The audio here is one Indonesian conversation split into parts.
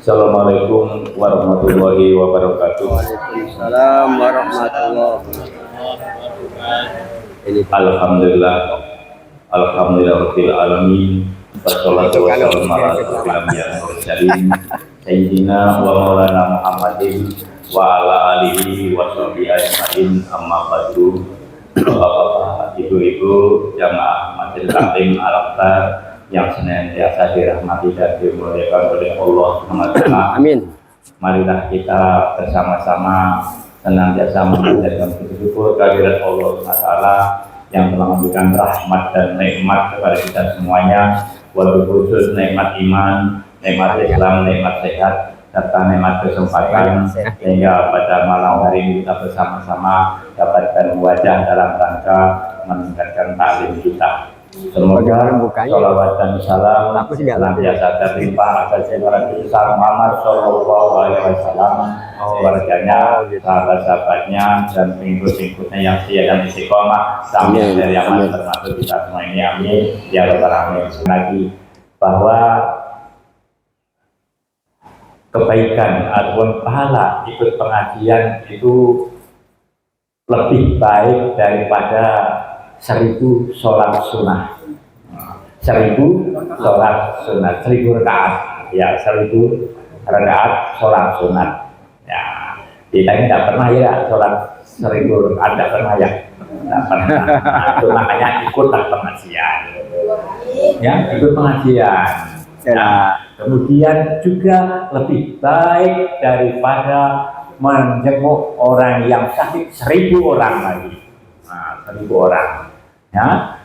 Assalamualaikum warahmatullahi wabarakatuh. Waalaikumsalam warahmatullahi wabarakatuh. Alhamdulillah, alhamdulillahirabbil alamin. Wassalatu wassalamu ala asyrofil anbiya'i wal mursalin sayyidina wa maulana Muhammadin wa ala alihi wa sahbihi ajmain. Amma ba'du. Bapak-bapak, ibu-ibu, jamaah majelis taklim al-Akbar yang senantiasa dirahmati dan dimuliakan oleh Allah SWT. Amin. Marilah kita bersama-sama senantiasa mengajarkan bersyukur kehadirat Allah SWT yang telah memberikan rahmat dan nikmat kepada kita semuanya, walau khusus nikmat iman, nikmat Islam, nikmat sehat, serta nikmat kesempatan, sehingga pada malam hari ini kita bersama-sama dapatkan wajah dalam rangka meningkatkan taklim kita. Semoga sholawat dan salam senantiasa terlimpah atas Nabi besar Muhammad Shallallahu Alaihi Wasallam, keluarganya, sahabat-sahabatnya, dan pengikut-pengikutnya yang setia dan istiqomah sampai dari aman termasuk kita semua ini. Amin ya rabbal alamin. Lagi bahwa kebaikan ataupun pahala ikut pengajian itu lebih baik daripada 1000 sholat sunnah. 1000 sholat sunnah, 1000 rakaat, ya 1000 rakaat sholat sunnah. Ya, kita ini tidak pernah ya sholat 1000 rakaat, tidak pernah ya, tidak pernah. Nah, itu makanya ikutlah pengajian, ya ikut pengajian. Nah, kemudian juga lebih baik daripada menjenguk orang yang sakit 1000 orang lagi. Nah, 1000 orang, ya,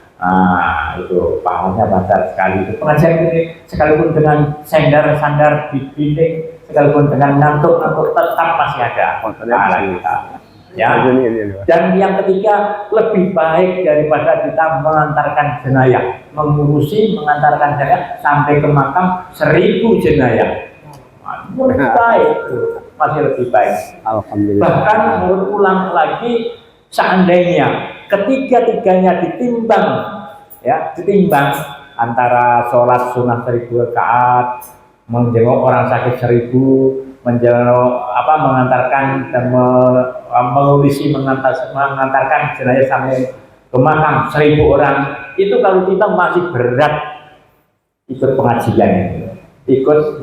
itu pahalanya besar sekali. Itu pengajian ini sekalipun dengan sandar di dinding, sekalipun dengan ngantuk tetap masih ada pahala kita. Ya. Dan yang ketiga, lebih baik daripada kita mengantarkan jenazah, mengantarkan jenazah sampai ke makam 1000 jenazah. Lebih baik, masih lebih baik. Alhamdulillah. Bahkan berulang lagi, seandainya ketiga-tiganya ditimbang, ya ditimbang antara sholat sunnah 1000 rakaat, menjenguk orang sakit 1000, mengantarkan dan mengurisi mengantarkan jenazah sampai ke makam 1000 orang, itu kalau kita masih berat ikut pengajian itu, ikut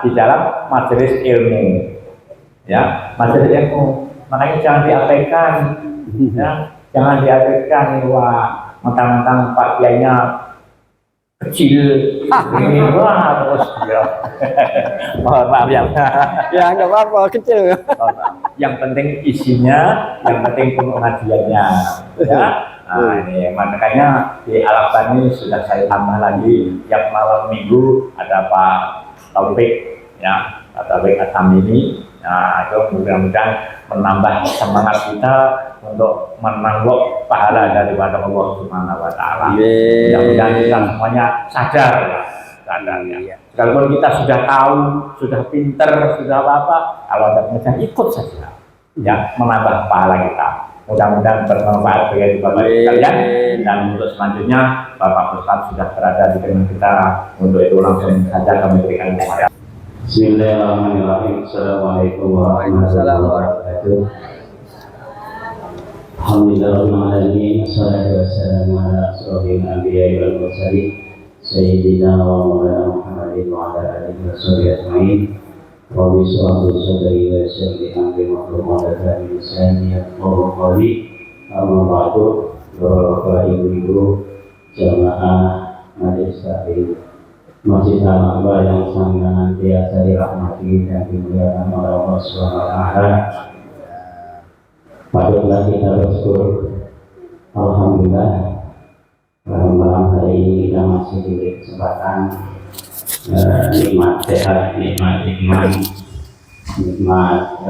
di dalam majelis ilmu, ya majelis ilmu. Makanya jangan diabaikan, ya jangan diabaikan. Wah, mentang-mentang Pak Kiainya kecil, ini wah terus ya. Mohon maaf ya. Ya nggak apa-apa, kecil. Yang penting isinya, yang penting pengajiannya, ya. Nah ini makanya di Al-Akbar ini sudah saya tambah lagi, tiap malam minggu ada Pak Taufik, ya Pak Taufik Atamimi. Nah itu mudah-mudahan menambah semangat kita untuk menangguk pahala daripada Allah Subhanahu wa Ta'ala. Mudah-mudahan kita semuanya sadar ya. Sekalipun kita sudah tahu, sudah pinter, sudah apa, kalau ada pengajian ikut saja, ya menambah pahala kita. Mudah-mudahan bermanfaat bagi Bapak sekalian. Dan untuk selanjutnya Bapak Ustadz sudah berada di tengah kita, untuk itu langsung saja kami berikan kepada. Bismillahirrahmanirrahim. Assalamualaikum warahmatullahi wabarakatuh. Alhamdulillahirrahmanirrahim. Assalatu wassalamu ala asyrofil anbiya'i wal mursalin sayyidina wa maulana Muhammadin wa ala alihi wa sahbihi ajmain. Rabbi shrah li sadri wa yassir li amri wahlul 'uqdatam min lisani yafqahu qawli. Amma ba'du. Bapak ibu-ibu jamaah majelis taklim Masjid Al-Akbar yang senantiasa dirahmati dan dimuliakan oleh Allah Subhanahu wa Ta'ala, patutlah kita bersyukur. Alhamdulillah, malam hari ini kita masih diberi kesempatan nikmat sehat, nikmat iman, nikmat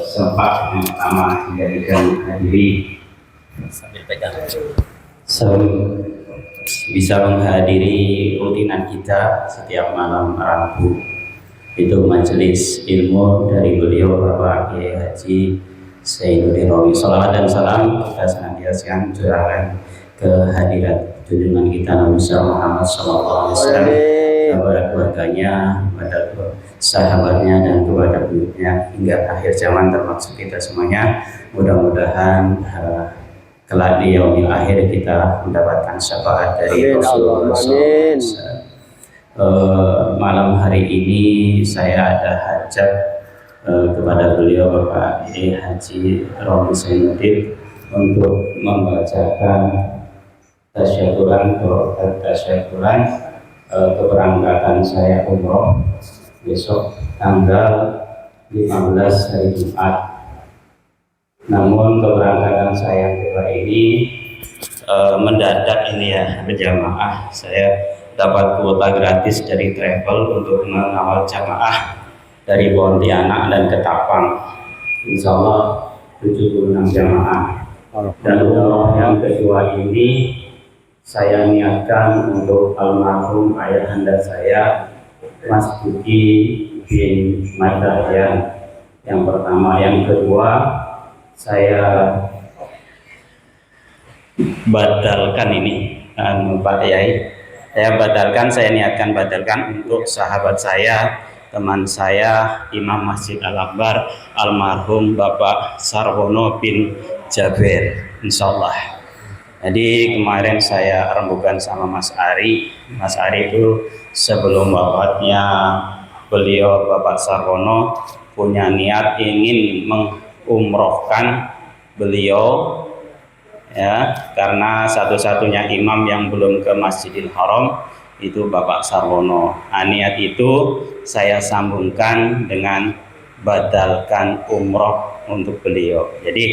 sempat yang pertama dijadikan hadiri bisa menghadiri rutinan kita setiap malam Rabu, itu majelis ilmu dari beliau Bapak Kiai Haji Zainuddin Rawi. Salawat dan salam kita senantiasa curahkan kehadiran junjungan kita Nabi Muhammad SAW, kepada keluarganya, kepada sahabatnya dan kepada pengikutnya hingga akhir zaman termasuk kita semuanya. Mudah-mudahan kelak di yaumil akhir kita mendapatkan syafaat dari Rasulullah SAW. Malam hari ini saya ada hajat kepada beliau Bapak Haji Romi Zainuddin untuk membacakan tasyakuran keberangkatan saya umroh besok tanggal 15 hari Jumat. Namun keberangkatan saya kedua ini mendadak ini ya berjamaah. Saya dapat kuota gratis dari travel untuk mengawal jamaah dari Pontianak dan Ketapang. Insya Allah 76 jamaah. Dan umroh yang kedua ini saya niatkan untuk almarhum ayahanda saya Mas Budi bin Madahyan yang pertama. Yang kedua saya batalkan ini Pak Yai, saya niatkan batalkan untuk sahabat saya, teman saya, Imam Masjid Al-Akbar almarhum Bapak Sarwono bin Jaber, insyaallah. Jadi kemarin saya rembukan sama Mas Ari itu sebelum wafatnya beliau Bapak Sarwono punya niat ingin umrohkan beliau ya, karena satu-satunya imam yang belum ke Masjidil Haram itu Bapak Sarwono. Niat itu saya sambungkan dengan batalkan umroh untuk beliau. Jadi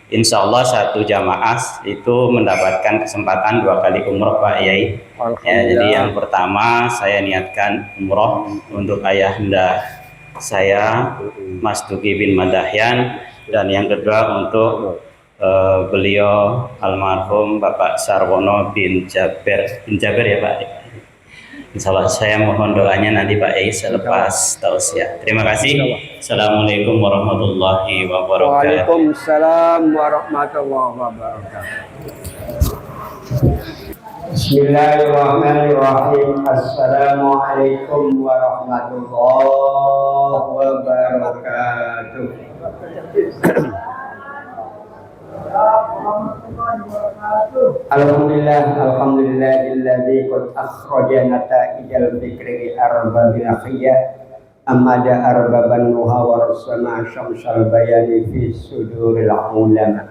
insya Allah satu jamaah itu mendapatkan kesempatan 2 kali umroh Pak Yai ya. Jadi yang pertama saya niatkan umroh untuk ayahanda saya Mas Duki bin Madahyan, dan yang kedua untuk beliau almarhum Bapak Sarwono bin Jaber ya Pak. Insyaallah saya mohon doanya nanti Pak Yai selepas tausiah. Terima kasih. Assalamualaikum warahmatullahi wabarakatuh. Waalaikumsalam warahmatullahi wabarakatuh. Bismillahirrahmanirrahim. Assalamualaikum warahmatullahi wabarakatuh. Alhamdulillahilladzi qad akhraja nata'ijal fikri arbabil khiyya amada arbaban nuha wa rasana syamsal bayani fi suduril ulama.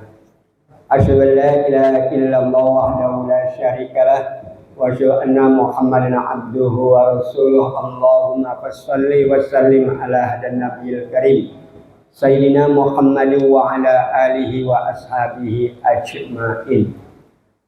Asyhadu an la ilaha illallah wahdahu la syarikalah wa asyhadu anna Muhammadan abduhu wa rasuluh. Allahumma shalli wa sallim ala hadan nabiyil karim Sayyidina Muhammadin wa ala alihi wa ashabihi ajma'in.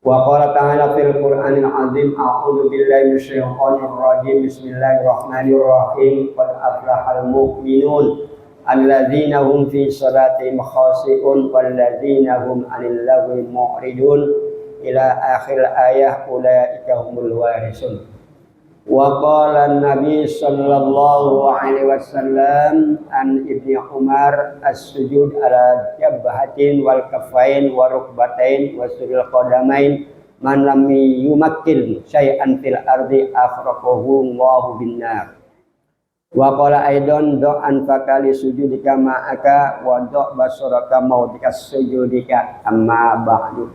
Wa qala ta'ala fil Qur'anil azim, a'udzu billahi minasyaitonir rajim, bismillahirrahmanirrahim. Qad aflahal mu'minun alladzina hum fi salatihim khashi'un walladzina hum 'anil lagwi mu'ridun ila akhir ayah ulaika humul warisun. Wa qala an-nabi sallallahu alaihi wasallam an Ibni Umar as-sujud ala jabhatin wal kaffain wa rukbatain wa sudul qadamain man lam yumakkil syai'an fil ardi akhrajahu Allahu bin nar. Wa qala aidan do'an fakali sujudika ma'aka wa do' basaraka maudika sujudika amma ba'du.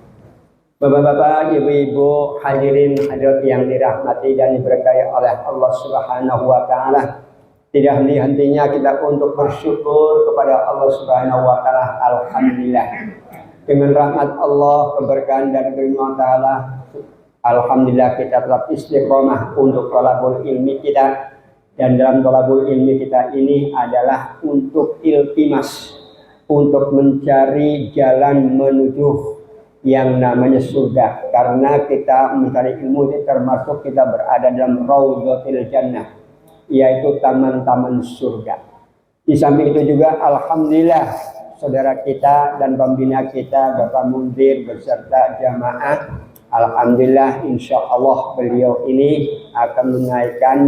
Bapak-bapak, ibu-ibu, hadirin hadirat yang dirahmati dan diberkahi oleh Allah Subhanahu wa taala. Tidak henti-hentinya kita untuk bersyukur kepada Allah Subhanahu wa taala. Alhamdulillah. Dengan rahmat Allah, keberkahan dan keridhaan taala, alhamdulillah kita tetap istiqomah untuk thalabul ilmi kita. Dan dalam thalabul ilmi kita ini adalah untuk iltimas, untuk mencari jalan menuju yang namanya surga, karena kita mencari ilmu itu termasuk kita berada dalam raudhatil jannah, yaitu taman-taman surga. Di samping itu juga alhamdulillah saudara kita dan pembina kita Bapak Munzir beserta jamaah, alhamdulillah insyaallah beliau ini akan menaikkan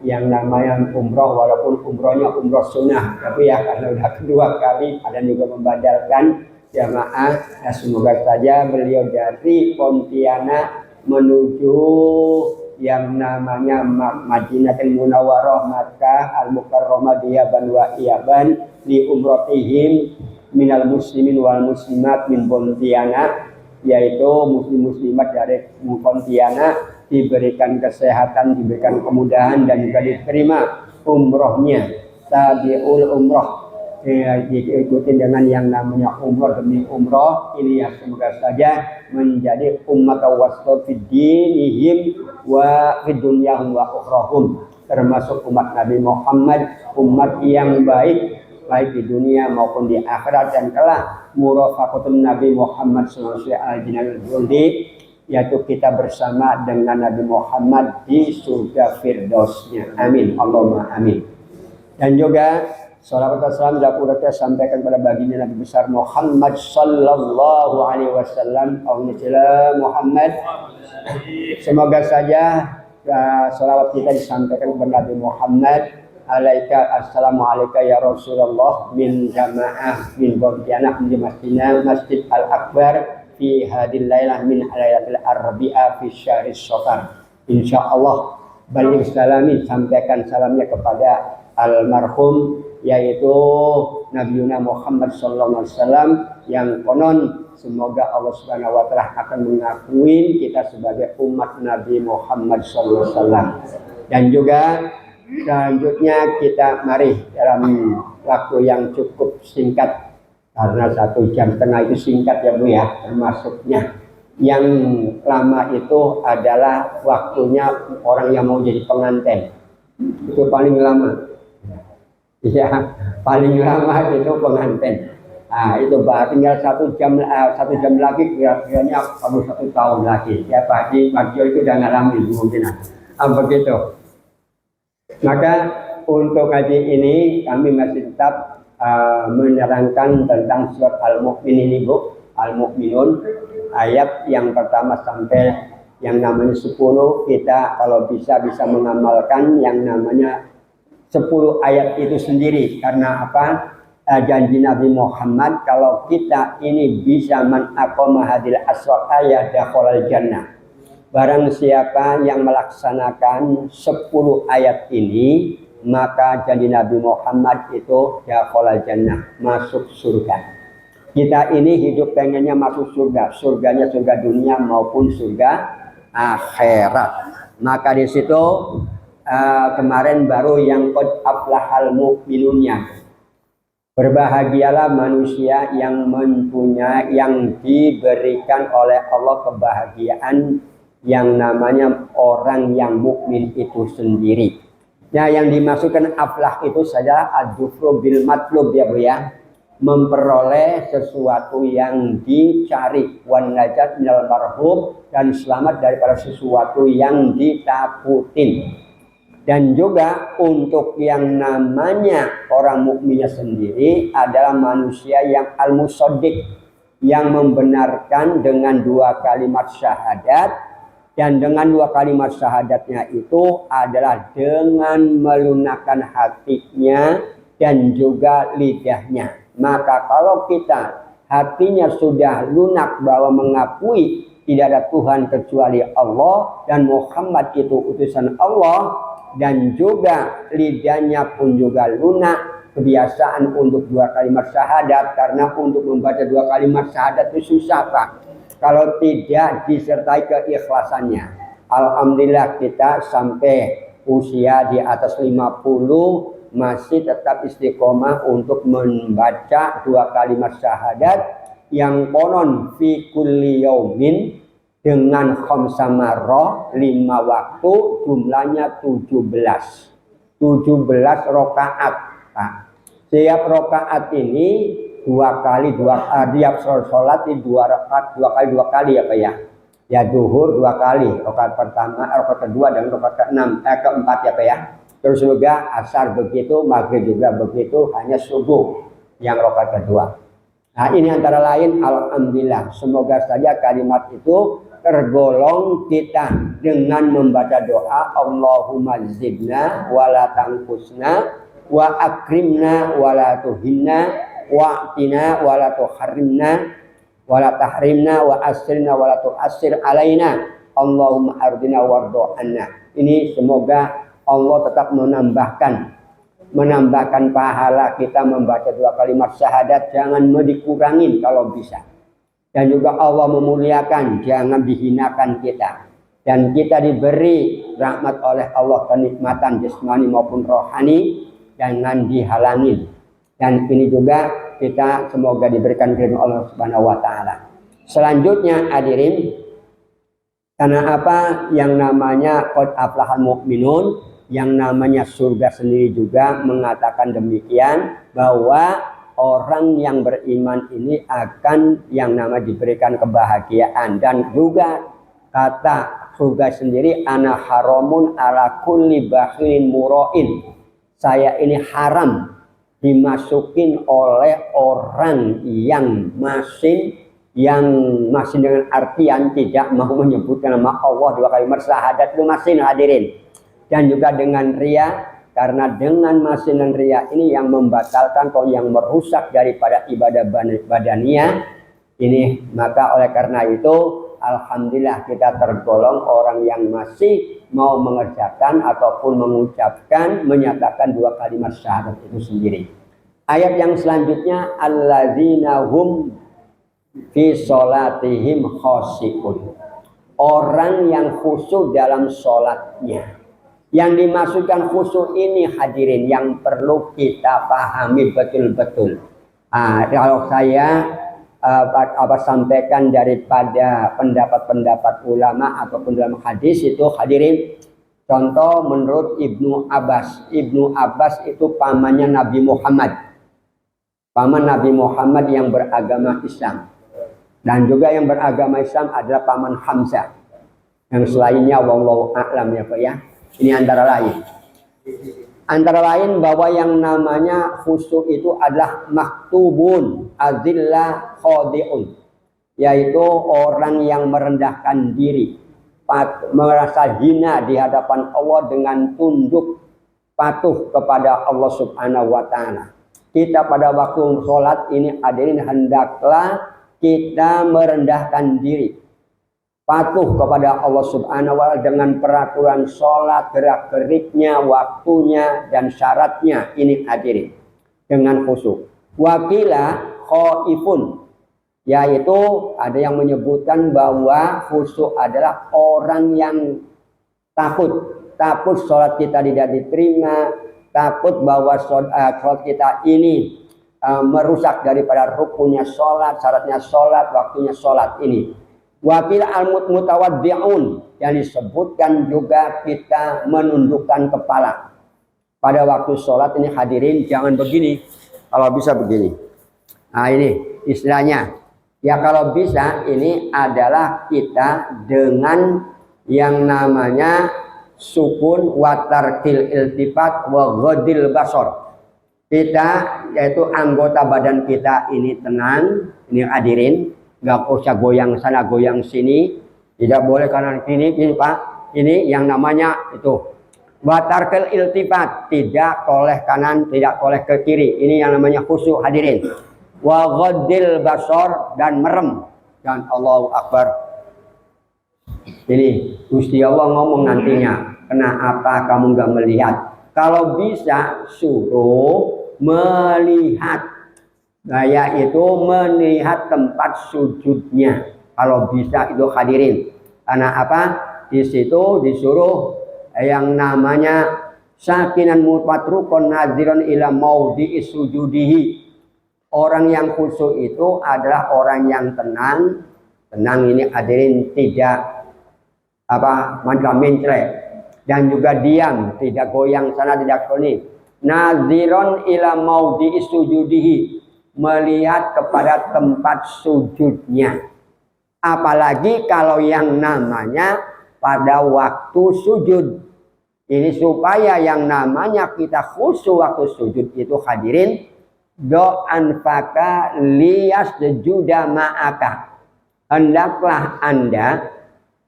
yang namanya umroh, walaupun umrohnya umroh sunnah, tapi ya karena sudah kedua kali ada juga membadalkan jamaah. Semoga saja beliau dari Pontianak menuju yang namanya Madinatul Munawwarah, Makkah Al-Mukarramah di Yaban wa Yaban li umratihim minal muslimin wal muslimat min Pontianak, yaitu muslim-muslimat dari Pontianak diberikan kesehatan, diberikan kemudahan dan juga diterima umrohnya. Tabiul umroh, diikuti dengan yang namanya umroh demi umroh. Ini yang semoga saja menjadi umat wasat fid dinihim wa fid dunyahum wa ukhrahum, termasuk umat Nabi Muhammad, umat yang baik di dunia maupun di akhirat, dan kelak murafaqatun Nabi Muhammad sallallahu alaihi wasallam, yaitu kita bersama dengan Nabi Muhammad di surga Firdausnya. Amin Allahumma amin. Dan juga salawat dan salam kita sampaikan pada baginda Nabi besar Muhammad sallallahu alaihi wasallam. Allahumma Muhammad. Semoga saja salawat kita disampaikan kepada Nabi Muhammad. Assalamu alayka ya Rasulullah min jamaah min Pontianak di Masjid Al-Akbar fi hadil lailah min lailatul arbi'a fi syahris Safar. Insyaallah balik salami, sampaikan salamnya kepada almarhum, yaitu Nabi Muhammad sallallahu alaihi wasallam, yang konon semoga Allah Subhanahu wa taala akan mengakui kita sebagai umat Nabi Muhammad sallallahu alaihi wasallam. Dan juga selanjutnya kita mari dalam waktu yang cukup singkat, karena 1,5 jam itu singkat ya Bu ya, termasuknya yang lama itu adalah waktunya orang yang mau jadi pengantin, itu paling lama ya, paling lama itu pengantin. Nah itu tinggal 1 jam, 1 jam lagi kira-kiranya baru 1 tahun lagi ya Pak Haji itu udah ngalamin mungkin begitu. Maka untuk ngaji ini kami masih tetap menerangkan tentang surat Al-Mu'min ini Bu, Al-Mu'minun, ayat yang pertama sampai yang namanya 10. Kita kalau bisa mengamalkan yang namanya 10 ayat itu sendiri. Karena apa? Janji Nabi Muhammad kalau kita ini bisa menaqama hadil aswaq ayat dakhalal jannah. Barang siapa yang melaksanakan 10 ayat ini, maka janji Nabi Muhammad itu dakhalal jannah, masuk surga. Kita ini hidup pengennya masuk surga, surganya surga dunia maupun surga akhirat. Maka di situ kemarin baru yang qad aflahal mu'minunnya. Berbahagialah manusia yang mempunyai, yang diberikan oleh Allah kebahagiaan yang namanya orang yang mukmin itu sendiri. Nah, yang dimasukkan aflah itu saja ad-dufru bil matlub ya Bu ya. Memperoleh sesuatu yang dicari, wan najat minal marhub, dan selamat daripada sesuatu yang ditakutin. Dan juga untuk yang namanya orang mukminnya sendiri adalah manusia yang al-musaddiq, yang membenarkan dengan 2 kalimat syahadat. Dan dengan 2 kalimat syahadatnya itu adalah dengan melunakkan hatinya dan juga lidahnya. Maka kalau kita hatinya sudah lunak bahwa mengakui tidak ada Tuhan kecuali Allah dan Muhammad itu utusan Allah, dan juga lidahnya pun juga lunak, kebiasaan untuk 2 kalimat syahadat, karena untuk membaca 2 kalimat syahadat itu susah Pak kalau tidak disertai keikhlasannya. Alhamdulillah kita sampai usia di atas 50 masih tetap istiqomah untuk membaca 2 kalimat syahadat yang konon fi kulli yaumin dengan khamsa marrah, 5 waktu, jumlahnya 17 rakaat. Nah, setiap rakaat ini 2 kali, tiap sholat di 2 rakaat, 2 kali apa ya? Ya zuhur 2 kali, rakaat pertama, rakaat kedua, dan rakaat keempat ya Pak ya. Terus juga asar begitu, maghrib juga begitu, hanya subuh yang rakaat kedua. Nah ini antara lain, alhamdulillah. Semoga saja kalimat itu tergolong kita dengan membaca doa Allahumma zidna wala tangkusna wa akrimna wala tuhinna wa atina wala tuharrimna wala tahrimna wa asirna wala tu'asir alaina Allahumma ardina wardo anna. Ini semoga Allah tetap menambahkan pahala kita membaca 2 kalimat syahadat, jangan dikurangin kalau bisa. Dan juga Allah memuliakan, jangan dihinakan kita. Dan kita diberi rahmat oleh Allah, kenikmatan jasmani maupun rohani, jangan dihalangin. Dan ini juga kita semoga diberikan keridhaan Allah Subhanahu wa taala. Selanjutnya hadirin, karena apa yang namanya qad aflahal mu'minun, yang namanya surga sendiri juga mengatakan demikian, bahwa orang yang beriman ini akan yang nama diberikan kebahagiaan. Dan juga kata surga sendiri, ana haramun ala kulli bakhilin murain, saya ini haram dimasukin oleh orang yang masih dengan artian tidak mau menyebutkan nama Allah 2 kalimat syahadat itu masih, hadirin. Dan juga dengan ria, karena dengan masih dan ria ini yang membatalkan atau yang merusak daripada ibadah badaniyah ini. Maka oleh karena itu alhamdulillah kita tergolong orang yang masih mau mengerjakan ataupun mengucapkan, menyatakan 2 kalimat syahadat itu sendiri. Ayat yang selanjutnya, alladzina hum fi sholatihim khoshi'un, orang yang khusyuk dalam sholatnya. Yang dimaksudkan khusyuk ini hadirin yang perlu kita pahami betul-betul. Kalau saya sampaikan daripada pendapat-pendapat ulama ataupun dalam hadis itu hadirin, contoh menurut Ibnu Abbas. Ibnu Abbas itu pamannya Nabi Muhammad. Paman Nabi Muhammad yang beragama Islam. Dan juga yang beragama Islam adalah paman Hamzah. Yang selainnya wallahu a'lam ya Pak ya. Ini antara lain. Antara lain bahwa yang namanya khusyuk itu adalah maktubun azillah khodi'un, yaitu orang yang merendahkan diri, merasa hina di hadapan Allah dengan tunduk patuh kepada Allah Subhanahu wa taala. Kita pada waktu sholat ini hadirin hendaklah kita merendahkan diri, patuh kepada Allah Subhanahu wa taala dengan peraturan sholat, gerak-geriknya, waktunya dan syaratnya ini hadirin dengan khusyuk. Wakila khaifun, yaitu ada yang menyebutkan bahwa khusyuk adalah orang yang takut sholat kita tidak diterima, takut bahwa sholat kita ini merusak daripada rukunnya sholat, syaratnya sholat, waktunya sholat ini. Wakil al-mutawaddi'un, yang disebutkan juga kita menundukkan kepala pada waktu sholat ini hadirin. Jangan begini, kalau bisa begini. Nah ini istilahnya. Ya kalau bisa ini adalah kita dengan yang namanya sukun wa tarkil iltifat wa ghadil basar. Kita yaitu anggota badan kita ini tenang, ini hadirin, nggak usah goyang sana goyang sini, tidak boleh kanan kiri ini Pak. Ini yang namanya itu wa tarkil iltifat, tidak toleh kanan, tidak toleh ke kiri. Ini yang namanya khusyuk hadirin. Wa ghadil basar, dan merem, dan Allahu Akbar. Ini Gusti Allah ngomong nantinya, kenapa kamu nggak melihat? Kalau bisa suruh melihat, yaitu melihat tempat sujudnya. Kalau bisa itu hadirin. Karena apa? Di situ disuruh yang namanya sakinan mutatrukun nadziran ila maudhi'i sujudihi. Orang yang khusyuk itu adalah orang yang tenang. Tenang ini hadirin, tidak macam mencret, dan juga diam, tidak goyang sana tidak sini. Nadziron ila maudhi'i sujudihi, melihat kepada tempat sujudnya. Apalagi kalau yang namanya pada waktu sujud. Ini supaya yang namanya kita khusyuk waktu sujud itu hadirin, do'an faka liyas juda ma'aka. Hendaklah Anda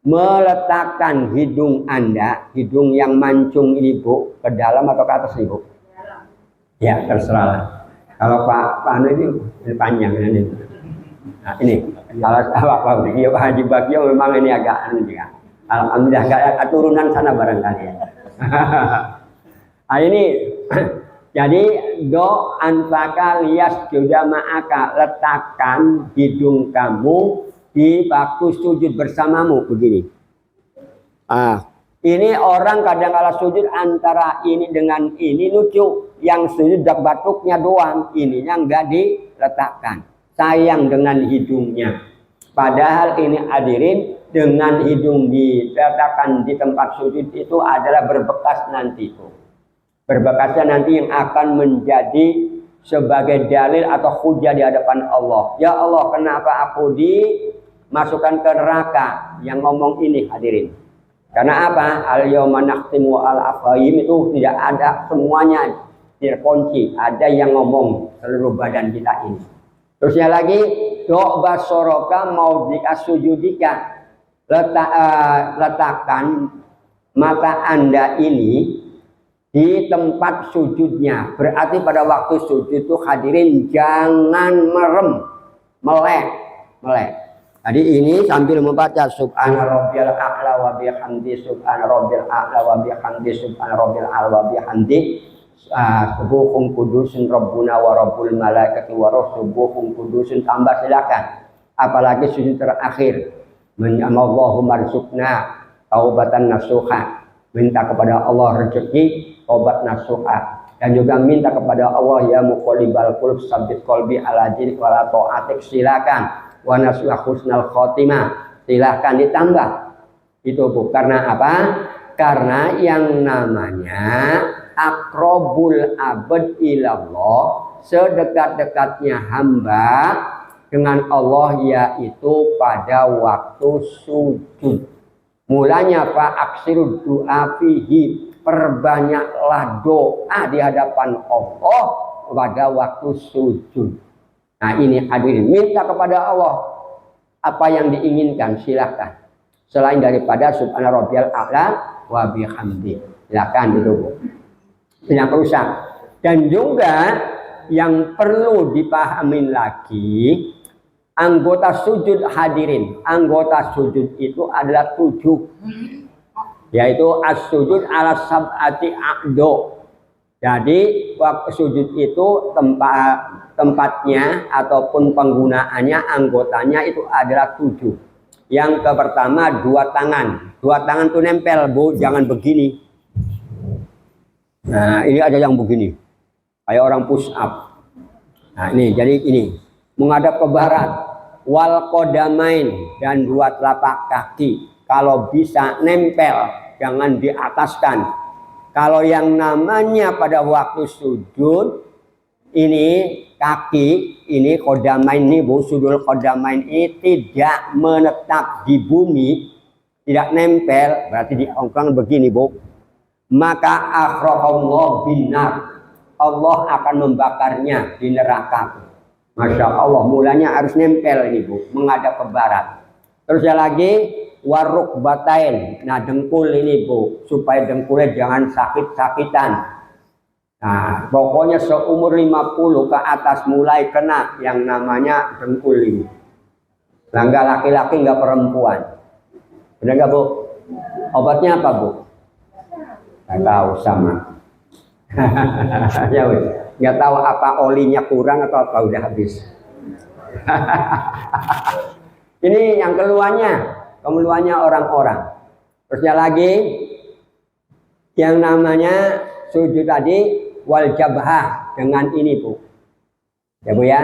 meletakkan hidung Anda, hidung yang mancung ini Bu, ke dalam atau ke atas nih Bu? Ya terserah. Kalau Pak Anu ini panjang ini. Nah, ini kalau Pak Bagio, Pak Haji Bagio memang ini agak anu juga. Alhamdulillah nggak ada turunan sana barangkali ya. Nah, ini jadi do anfaka lias juga ma'aka, letakkan hidung kamu di waktu sujud bersamamu begini. Ini orang kadang kala sujud antara ini dengan ini lucu, yang sujud batuknya doang, ininya enggak diletakkan, sayang dengan hidungnya. Padahal ini hadirin, dengan hidung diletakkan di tempat sujud itu adalah berbekas nanti itu. Berbekasnya nanti yang akan menjadi sebagai dalil atau hujah di hadapan Allah. Ya Allah, kenapa aku dimasukkan ke neraka? Yang ngomong ini hadirin. Karena apa? Al-yawma nakhtimu al-afhim itu tidak ada semuanya terkunci. Ada yang ngomong seluruh badan kita ini. Terusnya lagi, do' basoroka mau sujudika, letakkan mata Anda ini di tempat sujudnya. Berarti pada waktu sujud itu hadirin jangan merem, melek. Jadi ini sambil membaca subhana rabbiyal a'la wa bihamdi, subhana rabbiyal a'la wa bihamdi, subhana rabbiyal a'la wa bihamdi. Subuhun kudusun rabbuna wa rabbul malaikati wa ruh, subuhun kudusun, tambah silakan. Apalagi sujud terakhir, Allahumma rzuqna taubatan nasuha, minta kepada Allah rezeki taubat nasuha, dan juga minta kepada Allah ya muqallibal qulub tsabbit qalbi ala dinik wa la ta'atik, silakan. Wa nasuha husnal khotimah, silakan ditambah. Itu Bu, karena apa? Karena yang namanya akrobul abad ilallah, sedekat-dekatnya hamba dengan Allah yaitu pada waktu sujud. Mulanya fa aksiru du'a fihi, perbanyaklah doa di hadapan Allah pada waktu sujud. Nah ini hadirin, minta kepada Allah apa yang diinginkan, silakan. Selain daripada subhana rabbiyal a'la wa bihamdi, silakan itu Bu. Yang rusak. Dan juga yang perlu dipahami lagi, anggota sujud hadirin, anggota sujud itu adalah 7, yaitu as-sujud ala sab'ati a'do. Jadi waktu sujud itu tempatnya ataupun penggunaannya, anggotanya itu adalah 7. Yang pertama 2 tangan. 2 tangan tuh nempel Bu, jangan begini. Nah ini ada yang begini, kayak orang push up. Nah ini, jadi ini menghadap ke barat. Wal qadamain, dan 2 telapak kaki. Kalau bisa nempel, jangan diataskan. Kalau yang namanya pada waktu sujud ini kaki, ini qadamain ini Bu, sudul qadamain ini tidak menetap di bumi, tidak nempel, berarti diongkang begini Bu. Maka akhraqallahu binnar, Allah akan membakarnya di neraka. Masya Allah, mulanya harus nempel ini Bu, menghadap ke barat. Terus lagi waruk batain, nah dengkul ini Bu, supaya dengkulnya jangan sakit-sakitan. Nah pokoknya seumur 50 ke atas mulai kena yang namanya dengkul ini. Nah enggak laki-laki enggak perempuan. Benar enggak Bu? Obatnya apa Bu? Nggak tahu sama. Ya wes, nggak tahu apa olinya kurang atau apa udah habis. Ini yang keluarnya orang-orang. Terusnya lagi yang namanya sujud tadi wal jabhah, dengan ini Bu. Ya Bu ya.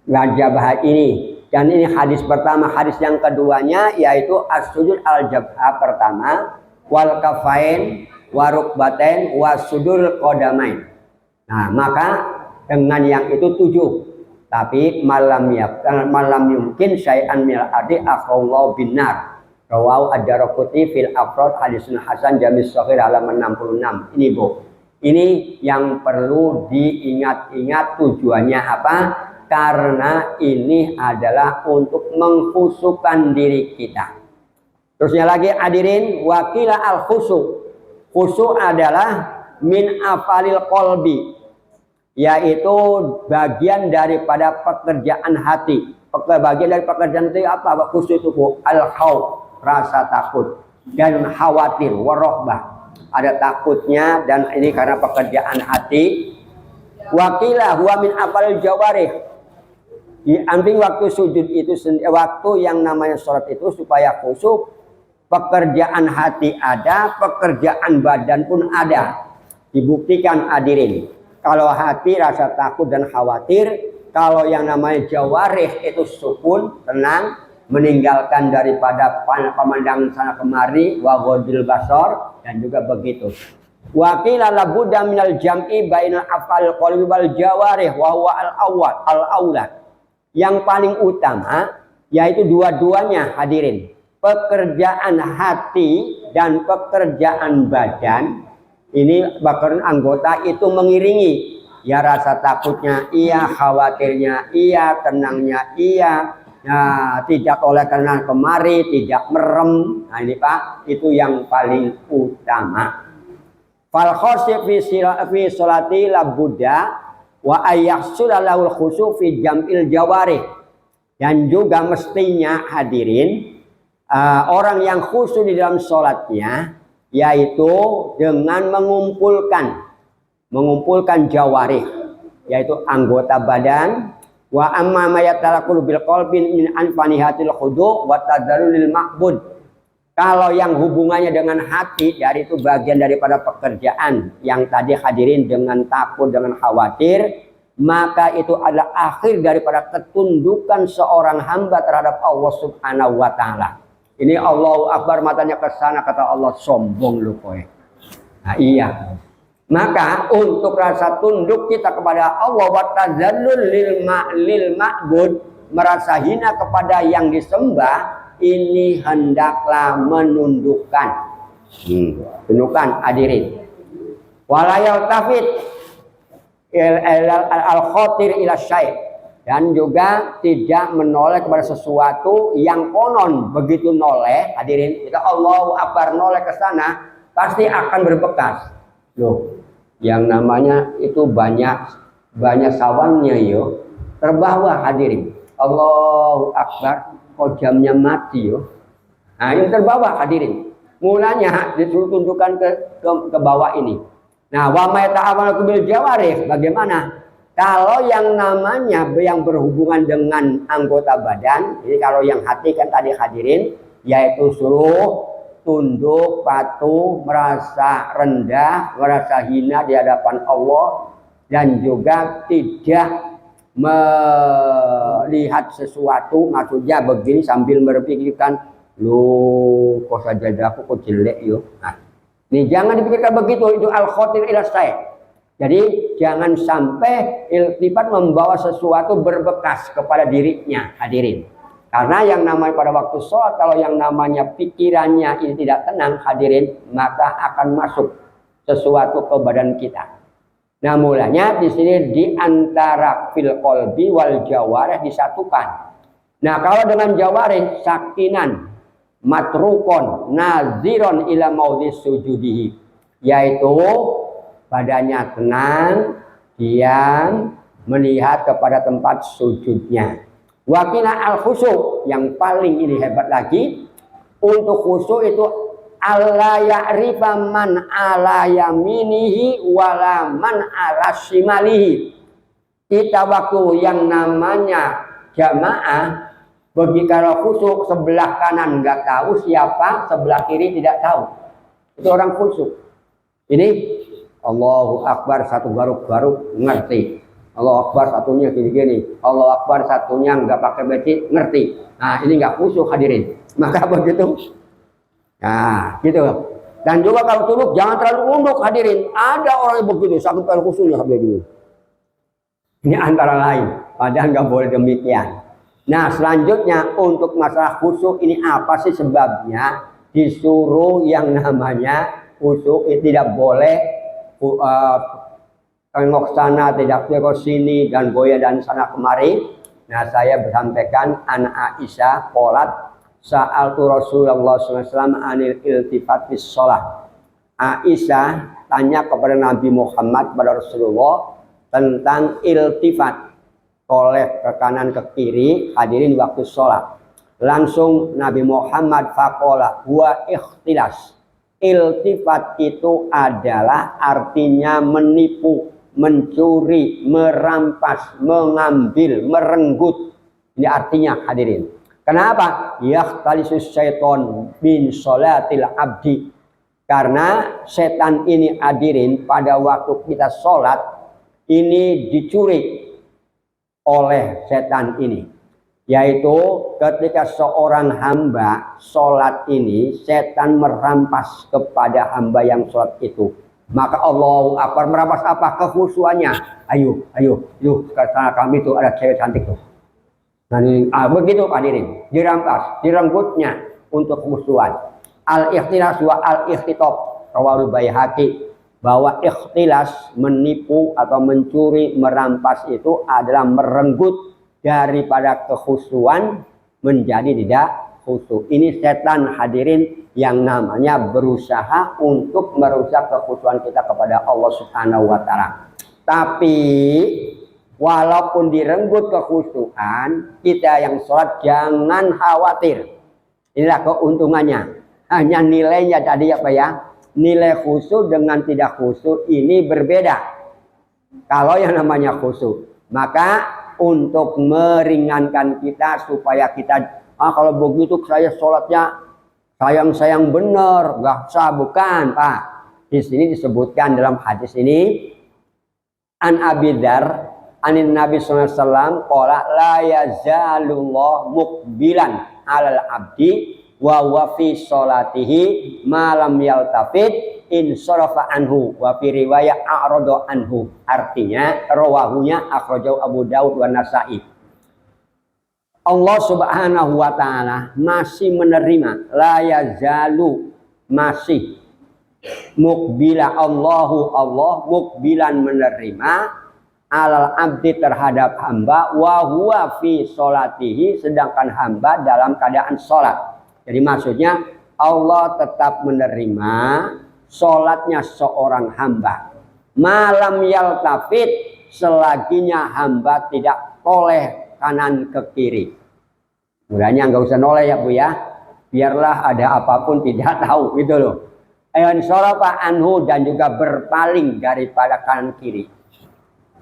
Wal jabhah ini, dan ini hadis pertama. Hadis yang keduanya yaitu as-sujud al jabhah pertama, wal kafain waruk baten wasudur qadamain. Nah maka dengan yang itu 7. Tapi malam yumkin syai'an mil adi akhallahu binar. Rawahu ad-Daraqutni fil afrad hadisun hasan jamis shaghir halaman 66. Ini Bu, ini yang perlu diingat-ingat, tujuannya apa? Karena ini adalah untuk mengkhusyukkan diri kita. Terusnya lagi hadirin, wakila al khusyuk. Khusyuk adalah min afalil qalbi, yaitu bagian daripada pekerjaan hati. Bagian dari pekerjaan hati apa? Khusyuk itu al khauf, rasa takut dan khawatir, warohbah, ada takutnya, dan ini karena pekerjaan hati. Wakilah huwa min afalil jawarih. Di amping waktu sujud itu waktu yang namanya sholat itu supaya khusyuk, pekerjaan hati ada, pekerjaan badan pun ada. Dibuktikan hadirin. Kalau hati rasa takut dan khawatir, kalau yang namanya jawarih itu sukun, tenang, meninggalkan daripada pemandangan sana kemari, wa ghadil basar, dan juga begitu. Wa qila la budda minal jam'i bainal af'al qalbi wal jawarih wa huwa al-awwal. Yang paling utama yaitu dua-duanya hadirin. Pekerjaan hati dan pekerjaan badan ini bahkan anggota itu mengiringi. Ya rasa takutnya iya, khawatirnya iya, tenangnya iya. Nah, tidak oleh karena kemari, tidak merem. Nah ini Pak, itu yang paling utama. Fal khosif fi sholati la buddha wa ayyahsula lahul khusyu fi jam'il jawarih. Dan juga mestinya hadirin orang yang khusyuk di dalam sholatnya yaitu dengan mengumpulkan jawarih, yaitu anggota badan. Wa amma ma yatalaqulu bil qalbin min anfanihatil khudu' wa tadzallulil ma'bud. Kalau yang hubungannya dengan hati, dari itu bagian daripada pekerjaan yang tadi hadirin dengan takut, dengan khawatir, maka itu adalah akhir daripada ketundukan seorang hamba terhadap Allah Subhanahu wa taala. Ini Allahu Akbar, matanya ke sana, kata Allah, sombong lu kowe. Nah iya. Maka untuk rasa tunduk kita kepada Allah, wa tadzallul lil ma'bud, merasa hina kepada yang disembah, ini hendaklah menundukkan. Tundukkan hadirin. Walayal tafid al-khatir ila syai', dan juga tidak menoleh kepada sesuatu yang konon begitu noleh hadirin. Kita Allahu Akbar noleh ke sana pasti akan berbekas. Loh, yang namanya itu banyak sawannya yo, terbawa hadirin. Allahu Akbar, kok jamnya mati yo. Nah ini terbawa hadirin. Mulanya disuruh tunjukkan ke bawah ini. Nah wa ma ta'amalu bil jawarih, bagaimana? Kalau yang namanya yang berhubungan dengan anggota badan, jadi kalau yang hati kan tadi hadirin, yaitu suruh tunduk, patuh, merasa rendah, merasa hina di hadapan Allah, dan juga tidak melihat sesuatu, maksudnya begini sambil berpikirkan, lu kok saja aku kok jelek yuk. Nah, ini jangan dipikirkan begitu, itu al-khatir ila syai'. Jadi jangan sampai iltifat membawa sesuatu berbekas kepada dirinya hadirin. Karena yang namanya pada waktu sholat, kalau yang namanya pikirannya ini tidak tenang hadirin, maka akan masuk sesuatu ke badan kita. Nah mulanya di sini di antara fil qalbi wal jawarih disatukan. Nah kalau dengan jawarih sakinan, matrukon, naziron ila maudhi sujudihi, yaitu badannya tenang, diam, melihat kepada tempat sujudnya. Wakina al khusyuk, yang paling ini hebat lagi, untuk khusyuk itu alla ya'rifa man ala yaminihi wala man ala shimalihi. Kita waktu yang namanya jamaah, bagi kalau khusyuk sebelah kanan nggak tahu siapa, sebelah kiri tidak tahu. Itu orang khusyuk. Ini Allahu Akbar satu garuk-garuk ngerti. Allahu Akbar satunya gini-gini. Allahu Akbar satunya nggak pakai beci ngerti. Nah ini nggak khusyuk hadirin. Maka begitu. Nah gitu. Dan juga kalau tunduk jangan terlalu unduk hadirin. Ada orang yang begitu sakit kalau khusyuknya begini. Ini antara lain. Padahal nggak boleh demikian. Nah selanjutnya untuk masalah khusyuk ini apa sih sebabnya? Disuruh yang namanya khusyuk tidak boleh tengok sana, tidak tengok sini, dan goyah dan sana kemari. Nah saya bersampaikan anak Aisyah qolat sa'altu Rasulullah SAW anil iltifat bis sholat. Aisyah tanya kepada Nabi Muhammad, kepada Rasulullah, tentang iltifat, toleh ke kanan ke kiri hadirin waktu sholat. Langsung Nabi Muhammad faqala huwa ikhtilas. Iltifat itu adalah artinya menipu, mencuri, merampas, mengambil, merenggut. Ini artinya hadirin. Kenapa? Yakhtalisus syaiton bin sholatil abdi. Karena setan ini hadirin pada waktu kita sholat ini dicuri oleh setan ini. Yaitu ketika seorang hamba sholat ini setan merampas kepada hamba yang sholat itu. Maka Allahu Akbar, merampas apa? Kekhusyuannya. Ayo, kata kami itu ada cewek cantik tuh. Nah, begitu hadirin, dirampas, direnggutnya untuk kekhusyuan. Al-ikhtilas wa al-ikhtitab rawahul Baihaqi, bahwa ikhtilas menipu atau mencuri, merampas itu adalah merenggut daripada kekhusyuan menjadi tidak khusyuk. Ini setan hadirin yang namanya berusaha untuk merusak kekhusyuan kita kepada Allah Subhanahu wa taala. Tapi walaupun direnggut kekhusyuan, kita yang sholat jangan khawatir. Inilah keuntungannya. Hanya nilainya tadi apa ya? Nilai khusyuk dengan tidak khusyuk ini berbeda. Kalau yang namanya khusyuk, maka untuk meringankan kita supaya kita kalau begitu saya sholatnya sayang benar, nggak sah, bukan Pak. Di sini disebutkan dalam hadis ini an Abi Dzar anin Nabi sallallahu alaihi wasallam qala la yazalullah muqbilan alal abdi wa huwa fi sholatihi ma lam yaltafit in sarafa anhu wa fi riwayat a'rada anhu. Artinya rawahunya akhrajahu Abu Daud wa Nasa'i. Allah Subhanahu wa taala masih menerima, la yazalu, masih mukbila, Allah mukbilan menerima alal abdi terhadap hamba wa huwa fi sholatihi, sedangkan hamba dalam keadaan sholat. Jadi maksudnya Allah tetap menerima sholatnya seorang hamba malam yaltafit, selaginya hamba tidak toleh kanan ke kiri. Mulanya nggak usah noleh ya Bu ya, biarlah ada apapun tidak tahu gitu loh. Ayon sorofa anhu, dan juga berpaling daripada kanan kiri.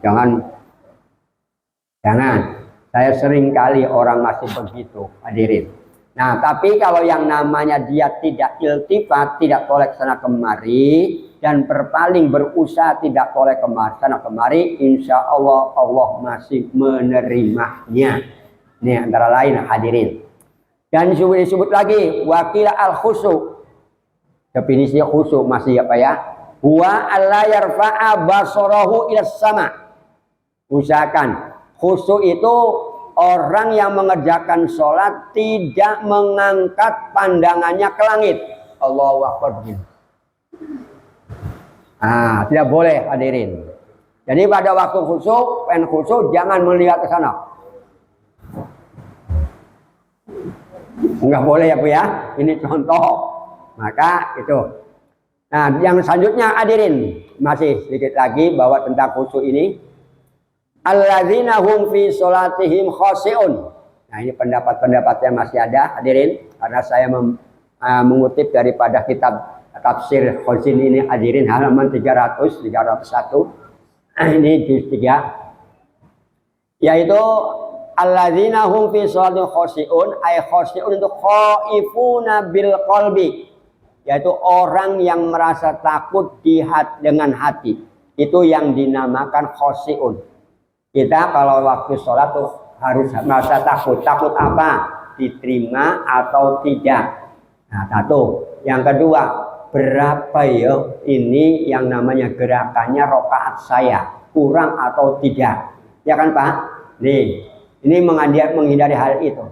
Jangan. Saya sering kali orang masih begitu hadirin. Nah, tapi kalau yang namanya dia tidak iltifat, tidak toleh sana kemari, dan berpaling, berusaha tidak toleh sana kemari, insya Allah Allah masih menerimanya. Ini antara lain hadirin. Dan disebut lagi wakila al khusyuk. Definisi khusyuk masih apa ya? Wa alla yarfa'a basarahu ila sama. Usahakan khusyuk itu orang yang mengerjakan sholat tidak mengangkat pandangannya ke langit. Allahu Akbar. Tidak boleh hadirin. Jadi pada waktu khusyuk jangan melihat ke sana. Enggak boleh ya Bu ya. Ini contoh. Maka itu. Nah, yang selanjutnya hadirin, masih sedikit lagi bahwa tentang khusyuk ini. Alladzina hum fi sholatihim khashi'un. Nah, ini pendapat-pendapat yang masih ada hadirin, karena saya mengutip daripada kitab tafsir Khazin ini hadirin, halaman 301. Ini juz 3. Yaitu alladzina hum fi sholatihim khashi'un, ay khashi'un itu khaifuna bil qalbi. Yaitu orang yang merasa takut dengan hati. Itu yang dinamakan khashi'un. Kita kalau waktu sholat tuh harus merasa takut. Takut apa? Diterima atau tidak. Nah, satu. Yang kedua, berapa ya ini yang namanya gerakannya rokaat saya, kurang atau tidak? Ya kan Pak? Nih, ini menghindari hal itu.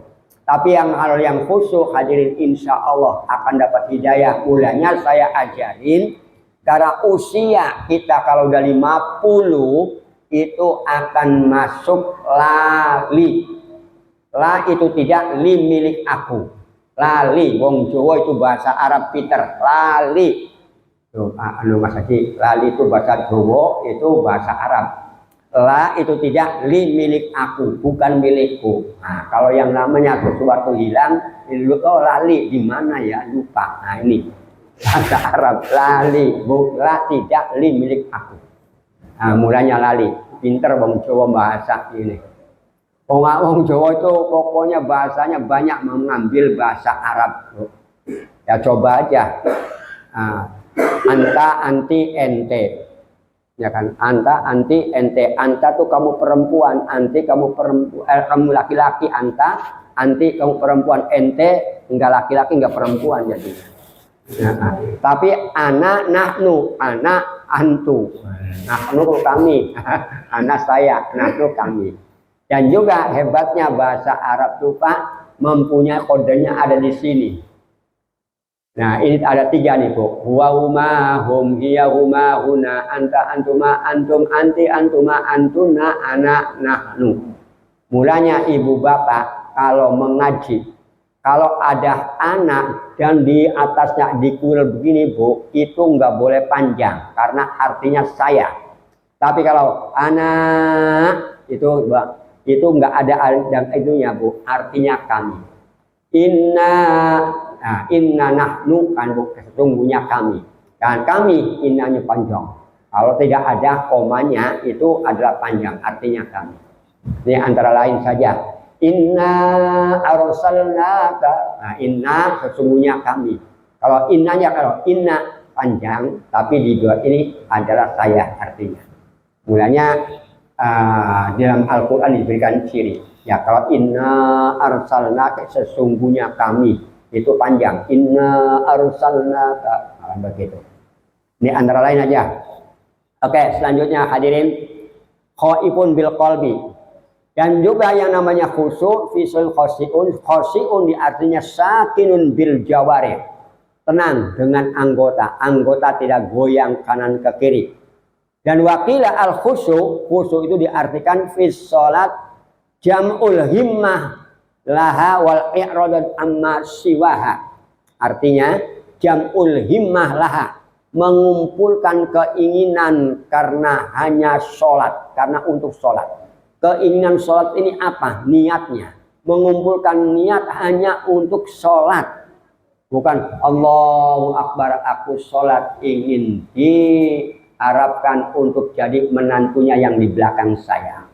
Tapi hal yang khusyuk hadirin insya Allah akan dapat hidayah. Mulanya saya ajarin, karena usia kita kalau udah 50 itu akan masuk lali. La itu tidak li milik aku. Lali, wong Jawa itu bahasa Arab Peter. Lali. Tuh, Mas Haji, lali itu bahasa Jawa, itu bahasa Arab. La itu tidak, li milik aku, bukan milikku. Nah, kalau yang namanya sesuatu hilang, oh lali di mana ya, lupa. Nah ini bahasa Arab, lali, la tidak, li milik aku. Nah, mulanya lali. Pinter wong Jawa bahasa ini. Wong Jawa itu pokoknya bahasanya banyak mengambil bahasa Arab. Ya coba aja. Anta, anti, ente. Ya kan, anta, anti, ente. Anta tuh kamu perempuan, anti kamu perempuan, kamu laki-laki. Anta, anti kamu perempuan, ente enggak laki-laki enggak perempuan jadi. Nah, tapi anak, nahnu, anak, antu. Nahnu kami, anak saya, nahnu kami. Dan juga hebatnya bahasa Arab tuh Pak, mempunyai kodenya ada di sini. Nah ini ada 3 nih Bu. Huwa huma hum hiya huma huna anta antuma antum anti antuma antuna anak nahnu. Mulanya ibu bapak kalau mengaji, kalau ada anak dan di atasnya dikuil begini Bu, itu nggak boleh panjang karena artinya saya. Tapi kalau anak itu nggak ada dan itunya Bu, artinya kami. Inna nahnu kan sesungguhnya kami, dan kami innanya panjang. Kalau tidak ada komanya itu adalah panjang, artinya kami. Ini antara lain saja. Inna arsalnaka. Nah, inna sesungguhnya kami. Kalau innanya, kalau inna panjang, tapi di dua ini adalah saya artinya. Mulanya dalam Al-Quran diberikan ciri. Ya kalau inna arsalnaka sesungguhnya kami itu panjang. Inna arsalnaka begitu. Ini antara lain aja. Oke, selanjutnya hadirin, khaifun bil qalbi. Dan juga yang namanya khusyuk, fisul khosyi'un di artinya sakinun bil jawari. Tenang dengan anggota. Anggota tidak goyang kanan ke kiri. Dan wakila al khusyuk itu diartikan fis salat jam'ul himmah laha wal i'radan amma siwaha. Artinya jam'ul himmah laha, mengumpulkan keinginan karena hanya sholat, karena untuk sholat. Keinginan sholat ini apa? Niatnya. Mengumpulkan niat hanya untuk sholat. Bukan Allahu Akbar aku sholat ingin diharapkan untuk jadi menantunya yang di belakang saya.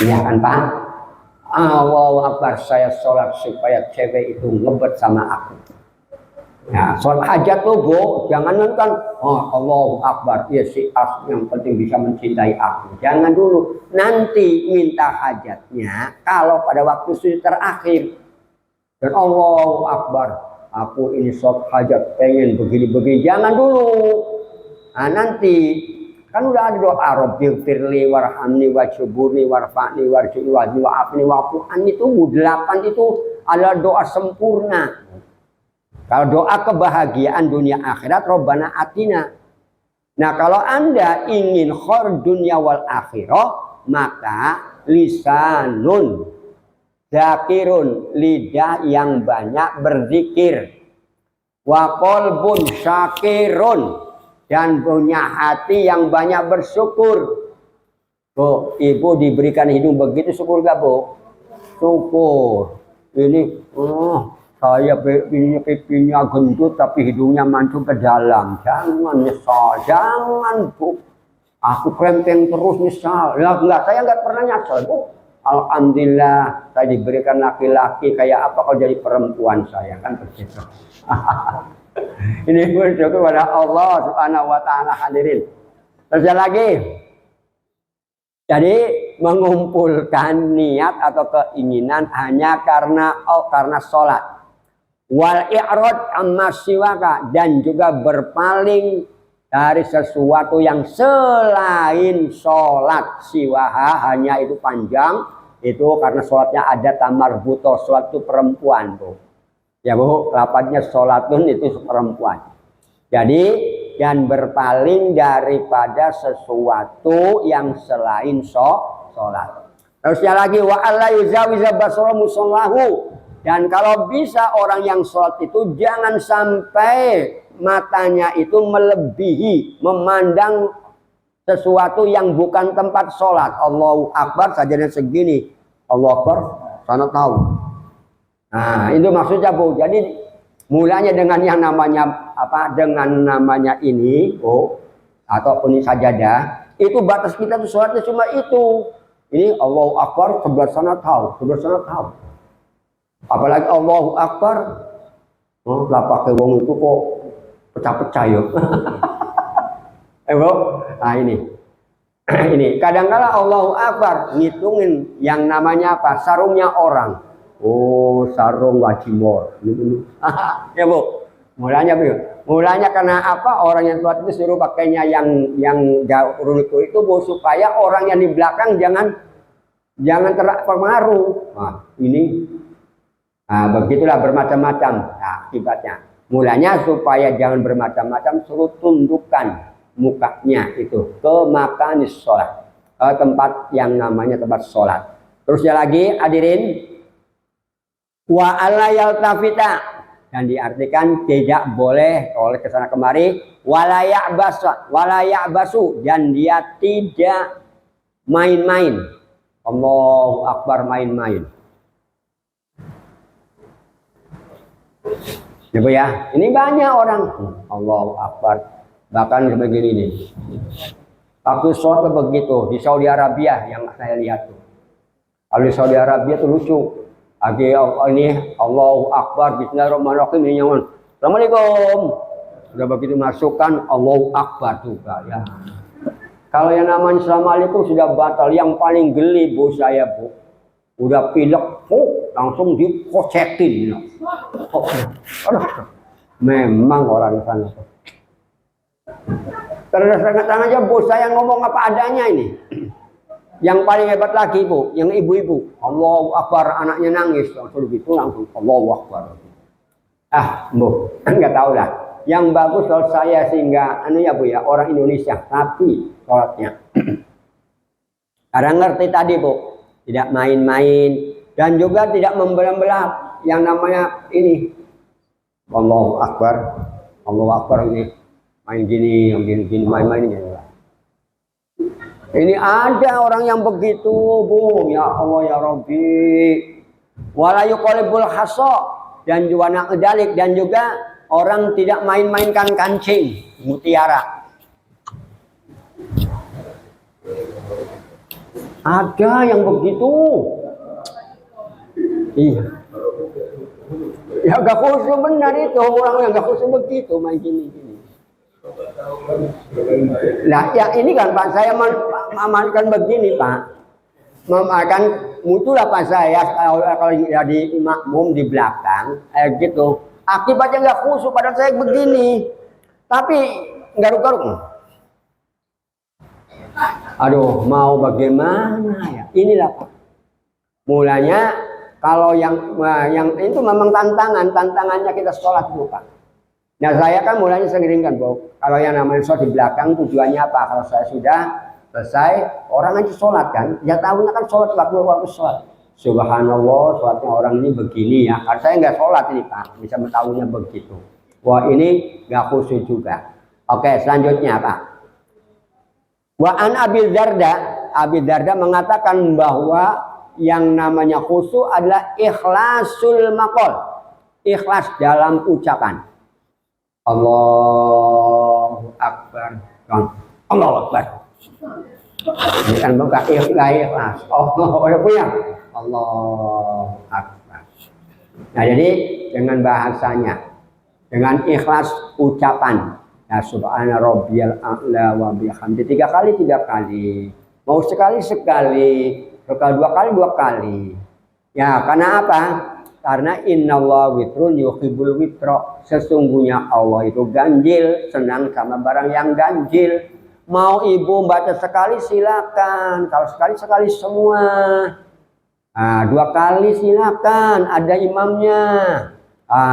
Iya kan Pak? Allahu Akbar saya sholat supaya cewek itu ngebet sama aku. Nah, sholat hajat lo Bu, jangan nonton Allahu Akbar, ya si as yang penting bisa mencintai aku. Jangan dulu, nanti minta hajatnya kalau pada waktu sujud terakhir. Dan Allahu Akbar, aku ini sholat hajat pengen begini-begini, jangan dulu. Nah, nanti kan udah ada doa Rabbil firli warhamni wajburni warfa'ni warji'i wa'afni wa'fu'an itu 8 itu adalah doa sempurna. Kalau doa kebahagiaan dunia akhirat Rabbana atina. Nah kalau Anda ingin khor dunia wal akhirah, maka lisanun zakirun, lidah yang banyak berzikir, wa qalbun syakirun, dan punya hati yang banyak bersyukur. Bu, ibu diberikan hidung begitu syukur gak Bu? Syukur. Ini saya pipinya gendut tapi hidungnya mancung ke dalam. Jangan nyesal, jangan Bu. Aku krempeng terus nyesal. Ya enggak, saya enggak pernah nyesal Bu. Alhamdulillah saya diberikan laki-laki kayak apa kalau jadi perempuan saya kan begitu. Ini bersyukur kepada Allah Subhanahu wa taala hadirin. Terus lagi. Jadi mengumpulkan niat atau keinginan hanya karena sholat. Wal i'rad amma siwaka, dan juga berpaling dari sesuatu yang selain sholat. Siwaha hanya itu panjang, itu karena sholatnya ada tamar buto, sholat itu perempuan Bu. Ya Bu, lapatnya sholatun itu perempuan. Jadi dan berpaling daripada sesuatu yang selain sholat. Terusnya lagi wa alla yuzawiza basara musallahu. Dan kalau bisa orang yang sholat itu jangan sampai matanya itu melebihi memandang sesuatu yang bukan tempat sholat. Allahu Akbar sajadahnya segini. Allahu Akbar, sana tahu. Nah, itu maksudnya Bu. Jadi mulanya dengan yang namanya apa? Dengan namanya ini, ataupun ini sajadah, itu batas kita tuh sholatnya cuma itu. Ini Allahu Akbar, sebelah sana tahu, sebelah sana tahu. Apalagi Allahu Akbar, lah pakai wong itu kok pecah-pecah yuk. Nah ini. Ini kadang-kala Allahu Akbar ngitungin yang namanya apa? Sarungnya orang. Oh, sarung wajimor. Ya Bu. Mulanya Bu. Mulanya karena apa? Orang yang sholat itu suruh pakainya yang runut itu Bu, supaya orang yang di belakang jangan terpengaruh. Nah, ini begitulah bermacam-macam akibatnya. Mulanya supaya jangan bermacam-macam, suruh tundukkan mukanya itu ke makanis sholat, ke tempat yang namanya tempat sholat. Terusnya lagi hadirin, wa alla yaltafita, dan diartikan tidak boleh oleh kesana kemari, wala ya'basu, dan dia tidak main-main. Allahu Akbar, main-main. Ya, ini banyak orang Allahu Akbar. Bahkan begini nih, waktu sholat begitu di Saudi Arabia yang saya lihat tuh. Kalau di Saudi Arabia tuh lucu. Lagi ini Allahu Akbar, Bismillahirrahmanirrahim, ini nyaman. Assalamualaikum. Sudah begitu masukkan Allahu Akbar juga ya. Kalau yang namanya Assalamualaikum sudah batal. Yang paling geli Bu saya Bu, udah pilek, langsung dikocekin. Memang orang sana tuh. Terus-terang aja Bu, saya ngomong apa adanya ini. Yang paling hebat lagi Bu, yang ibu-ibu, Allahu Akbar, anaknya nangis, langsung gitu langsung Allahu Akbar. Bu, nggak tahu lah. Yang bagus kalau saya sehingga ya Bu ya, orang Indonesia, tapi sholatnya. Karena ngerti tadi Bu, tidak main-main dan juga tidak membelah-belah yang namanya ini. Allahu Akbar ini. Main gini, yang gini, main-main gini. Ini ada orang yang begitu, Bu. Ya Allah ya Rabbi. Wala yuqalibul hasa, dan juga naqdalik, dan juga orang tidak main-mainkan kancing mutiara. Ada yang begitu. Iya. Ya gak khusus benar itu, orang yang gak khusus begitu main gini. Nah, ya ini kan Pak, saya mengamalkan begini Pak, memakan mutulah Pak saya kalau jadi makmum di belakang, gitu. Akibatnya nggak khusyuk pada saya begini, tapi garuk-garuk. Aduh, mau bagaimana ya? Inilah Pak. Mulanya kalau yang itu memang tantangannya kita sholat dulu Pak. Nah saya kan mulanya sering kan Bu, kalau yang namanya sholat di belakang tujuannya apa? Kalau saya sudah selesai, orang aja sholat kan, ya tahunya kan sholat waktu sholat. Subhanallah, sholatnya orang ini begini ya. Kalau saya nggak sholat ini Pak, bisa mengetahuinya begitu. Wah ini nggak khusyuk juga. Oke, selanjutnya Pak. Wa an Abi Darda mengatakan bahwa yang namanya khusyuk adalah ikhlasul maqal, ikhlas dalam ucapan. Allahu Akbar. Allahu Akbar. Bukan buka ikhlas. Oh, ya punya. Allahu Akbar. Nah, jadi dengan bahasanya, dengan ikhlas ucapan, ya subhana rabbiyal a'la wa bihamdi 3 kali. Mau sekali, sekali 2 kali. Ya, karena apa? Karena innallaha witrun yuhibbul witra. Sesungguhnya Allah itu ganjil, senang sama barang yang ganjil. Mau ibu baca sekali silakan, kalau sekali semua. Nah, 2 kali silakan, ada imamnya.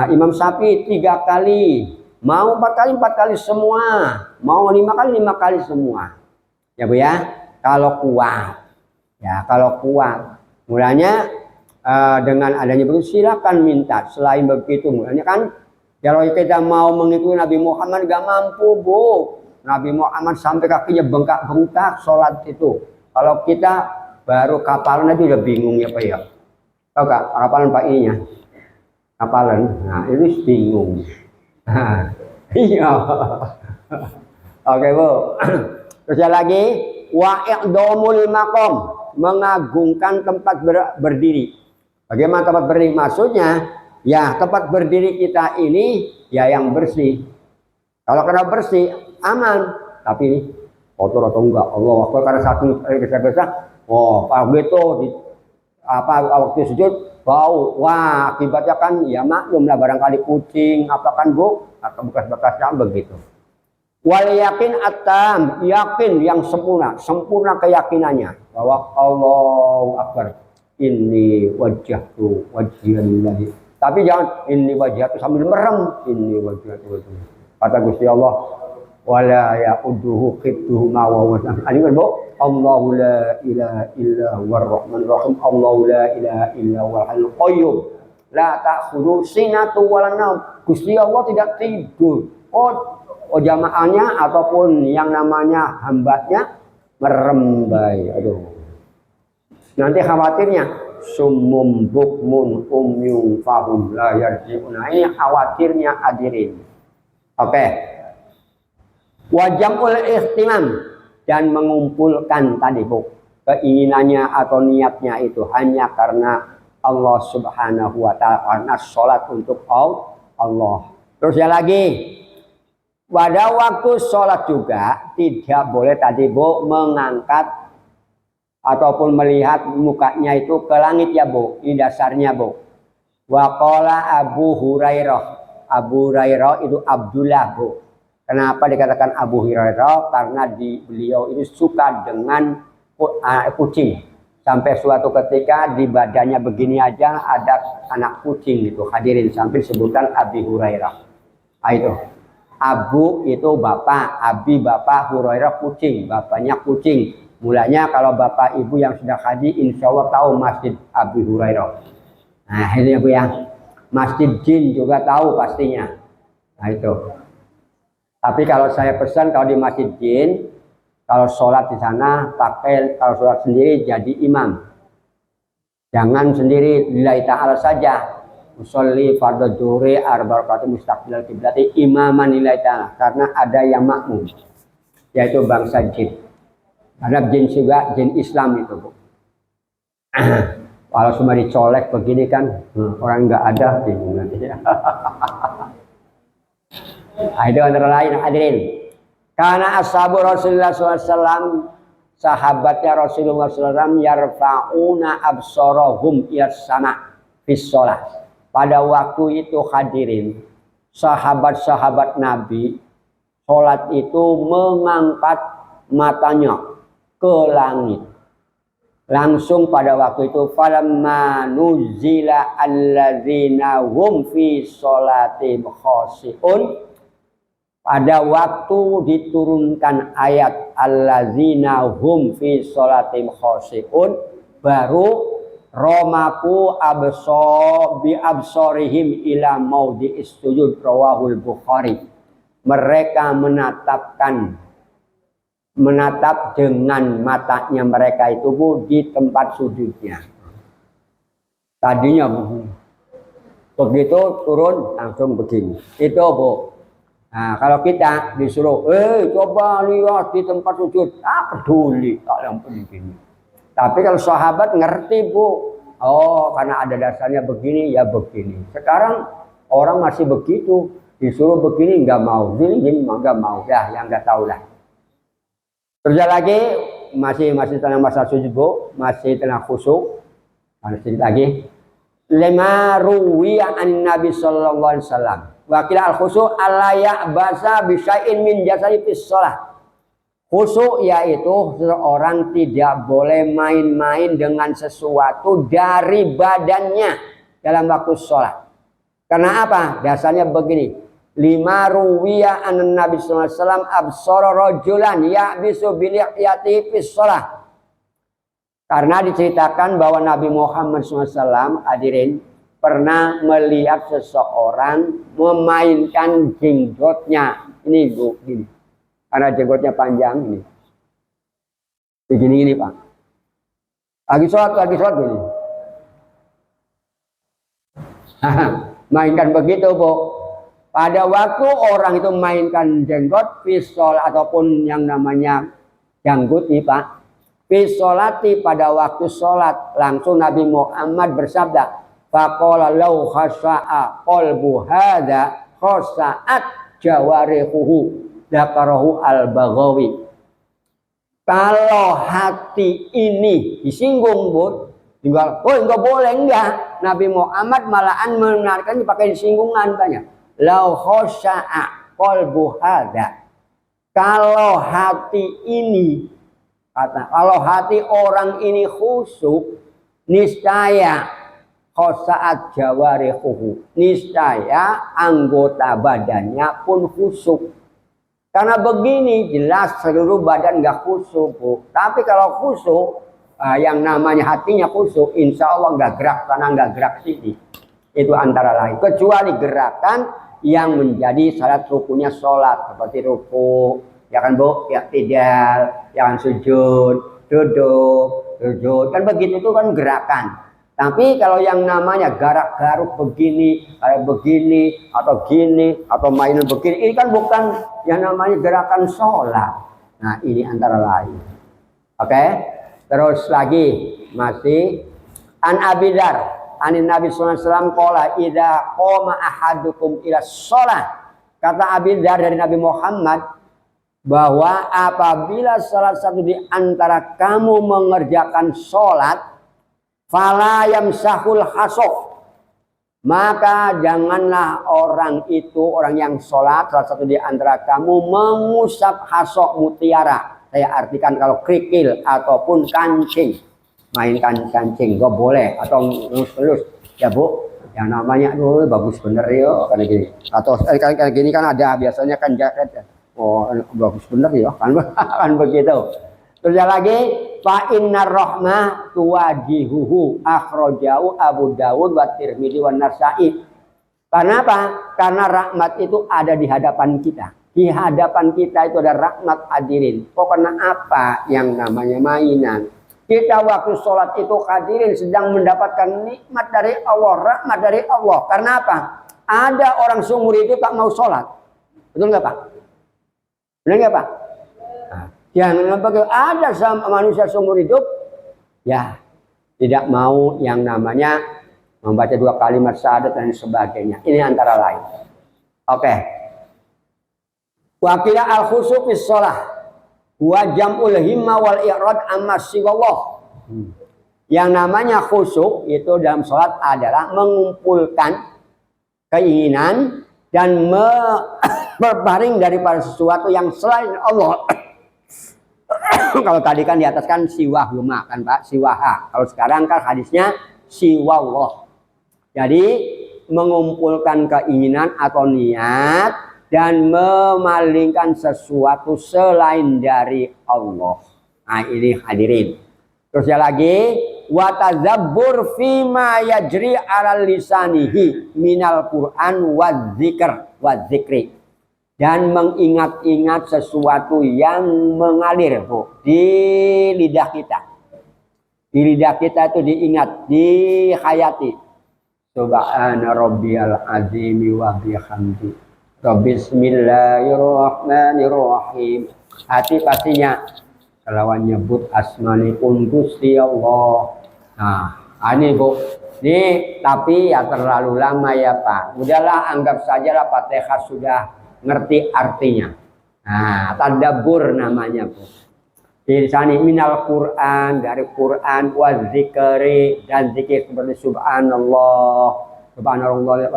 Imam Syafi'i 3 kali. Mau 4 kali semua. Mau 5 kali semua. Ya Bu ya, kalau kuat. Ya, kalau kuat. Mulanya dengan adanya begitu silakan minta. Selain begitu mulanya kan kalau kita mau mengikuti Nabi Muhammad gak mampu Bu. Nabi Muhammad sampai kakinya bengkak-bengkak sholat itu. Kalau kita baru kapalan aja udah bingung ya Pak ya. Tahu Kak, kapalan Pak ininya? Kapalan, nah itu bingung. Iya. Oke Bu. Terus lagi, wa i'dhamul maqam, mengagungkan tempat berdiri. Bagaimana tempat berdiri? Maksudnya, ya tempat berdiri kita ini ya yang bersih. Kalau kena bersih, aman. Tapi ini kotor atau enggak? Allah Akbar, karena satu gesa-gesa. Oh, kalau gitu di waktu sujud bau. Wah, akibatnya kan ya maklum lah, barangkali kucing apa kan Bu, atau bekas-bekasnya begitu. Wal yakin atam, yakin yang sempurna keyakinannya bahwa Allahu Akbar. Inni wajjahtu wajhiya lillahi. Tapi jangan inni wajjahtu sambil merem. Inni wajjahtu wajhiya. Kata Gusti Allah, wala ya'uduhu khidduhu ma wa wasam. Ini kan Bu, Allahu la ilaha illa huwar rahmanur rahim. Allahu la ilaha illa huwal hayyul qayyum. La ta'khudhu sinatu wala naum. Gusti Allah tidak tidur. Oh jamaahnya ataupun yang namanya hambanya merembai. Aduh. Nanti khawatirnya summum bukmun umyum fahum la yarji'un. Ini khawatirnya hadirin. Oke. Wajamul ihtimam, dan mengumpulkan tadi Bu, keinginannya atau niatnya itu hanya karena Allah Subhanahu wa taala, karena sholat untuk Allah. Terus ya lagi, pada waktu sholat juga tidak boleh tadi Bu mengangkat ataupun melihat mukanya itu ke langit ya Bu. Ini dasarnya Bu. Wa qala Abu Hurairah. Abu Hurairah itu Abdullah Bu. Kenapa dikatakan Abu Hurairah? Karena beliau itu suka dengan kucing. Sampai suatu ketika di badannya begini aja ada anak kucing itu. Hadirin, sampai disebutkan Abi Hurairah. Itu. Abu itu bapak, Abi bapak, Hurairah kucing, bapaknya kucing. Mulanya kalau bapak ibu yang sudah haji, insya Allah tahu masjid Abi Hurairah. Nah ini ya Bu ya, masjid jin juga tahu pastinya. Nah itu. Tapi kalau saya pesan kalau di masjid jin, kalau sholat di sana pakai, kalau sholat sendiri jadi imam. Jangan sendiri lillahi ta'ala saja. Usolli fardhu dhuhri arba rakaat mustaqbilal qiblati imaman lillahi ta'ala, karena ada yang makmum yaitu bangsa jin. Karena jin juga jin Islam itu Bu. Kalau cuma dicolek begini kan orang nggak ada bingung nanti ya. Itu antara lain hadirin. Karena ashabu Rasulullah SAW, sahabatnya Rasulullah SAW, yarfa'una absarahum iyas sama fis sholat. Pada waktu itu hadirin, sahabat-sahabat Nabi sholat itu mengangkat matanya ke langit. Langsung pada waktu itu falamma nuzila alladzina hum fi sholatihim khashi'un. Pada waktu diturunkan ayat alladzina hum fi sholatihim khashi'un, baru romaku bi absorihim ila maudhi'is sujud, rawahul Bukhari. Mereka menatap dengan matanya mereka itu Bu di tempat sujudnya. Tadinya begitu turun langsung begini. Itu Bu. Nah, kalau kita disuruh, coba lihat di tempat sujud, peduli kalau yang begini. Tapi kalau sahabat ngerti Bu, oh karena ada dasarnya begini ya begini. Sekarang orang masih begitu, disuruh begini nggak mau, gini nggak mau, ya yang nggak tahu lah. Terus lagi masih tentang masalah sujud Bu, masih tentang khusyuk. Sedikit lagi. Lima ruwiya an Nabi sallallahu alaihi wasallam. Wa qila al khusyuk alla ya'basa bi syai'in min jasadi fis shalah. Khusyuk yaitu seseorang tidak boleh main-main dengan sesuatu dari badannya dalam waktu sholat. Karena apa? Dasarnya begini. Lima ruwiya an Nabi sallallahu alaihi wasallam absara rajulan ya'bisu bil yati fis shalah. Karena diceritakan bahwa Nabi Muhammad SAW hadirin pernah melihat seseorang memainkan jenggotnya. Ini Bu, gini. karena jenggotnya panjang ini. Begini Pak. Lagi sholat gini. Mainkan begitu Bu. Pada waktu orang itu mainkan jenggot, pistol ataupun yang namanya janggut nih Pak. Pisolati pada waktu sholat langsung Nabi Muhammad bersabda, faqala law khasa'a qalbu hadza khasa'at jawarihuhu dzakarahu al-Baghawi. Kalau hati ini disinggung Bu, tinggal, oh enggak boleh enggak. Nabi Muhammad malahan menarikkan pakai singgungan banyak. Lau khosya'a qalbu hadza. Kalau hati ini, kalau hati orang ini khusyuk, niscaya khosya'at jawarihuhu. Niscaya anggota badannya pun khusyuk. Karena begini jelas seluruh badan nggak khusyuk Bu. Tapi kalau khusyuk, yang namanya hatinya khusyuk, insya Allah nggak gerak sana nggak gerak sini. Itu antara lain. Kecuali gerakan yang menjadi syarat rukunya sholat seperti ruku, ya kan Bu, ya tidal, jangan sujud, duduk, sujud, kan begitu itu kan gerakan. Tapi kalau yang namanya garuk-garuk begini, kayak begini, atau gini, atau main begini, ini kan bukan yang namanya gerakan sholat. Nah ini antara lain. Oke, terus lagi masih an Abi Dzar, anin Nabi sallallahu alaihi wasallam qala idza qama ahadukum ila sholat. Kata Abi Dzar dari Nabi Muhammad bahwa apabila salah satu di antara kamu mengerjakan sholat, fala yamsahul hasok, maka janganlah orang itu, orang yang sholat, salah satu di antara kamu mengusap hasok mutiara. Saya artikan kalau kerikil ataupun kancing, mainkan kancing gak boleh, atau ngelus-ngelus ya Bu, yang namanya aduh bagus bener ya kayak gini, atau kayak gini kan ada biasanya kan jaket, oh bagus bener ya kan, kan begitu. Terus lagi fa innar rahmah tuwajihuhu akhrajahu Abu Dawud wa Tirmidzi wa Nasa'i. Karena apa? Karena rahmat itu ada di hadapan kita. Di hadapan kita itu ada rahmat hadirin. Pokoknya apa yang namanya mainan. Kita waktu sholat itu hadirin sedang mendapatkan nikmat dari Allah, rahmat dari Allah. Karena apa? Ada orang seumur hidup tak mau sholat. Betul nggak Pak? Benar nggak Pak? Jangan bagi ada sama manusia seumur hidup ya tidak mau yang namanya membaca 2 kalimat syahadat dan sebagainya. Ini antara lain. Oke. Wa qila al khusyuk fis shalah wa jam'ul himma wal i'rad amma siwallah. Yang namanya khusyuk itu dalam salat adalah mengumpulkan keinginan dan berpaling daripada sesuatu yang selain Allah. Kalau tadi kan di atas kan siwahuma kan Pak, siwaha. Kalau sekarang kan hadisnya siwallah. Jadi mengumpulkan keinginan atau niat dan memalingkan sesuatu selain dari Allah. Nah ini hadirin. Terus ya lagi wa tazabbur fima yajri ala lisanihi minal Qur'an wa dzikri. Dan mengingat-ingat sesuatu yang mengalir Bu, di lidah kita. Di lidah kita itu diingat, dihayati. Subhana rabbiyal azimi wa bihamdi. Bismillahirrahmanirrahim. Hati pastinya kalau nyebut asmani Gusti Allah. Nah, ini Bu. Ini tapi ya terlalu lama ya Pak. Udahlah anggap sajalah Fatihah sudah ngerti artinya. Nah, tadabbur namanya Bu. Di sana minal Quran, dari Quran wa zikri, dan zikir seperti subhanallah, subhanallah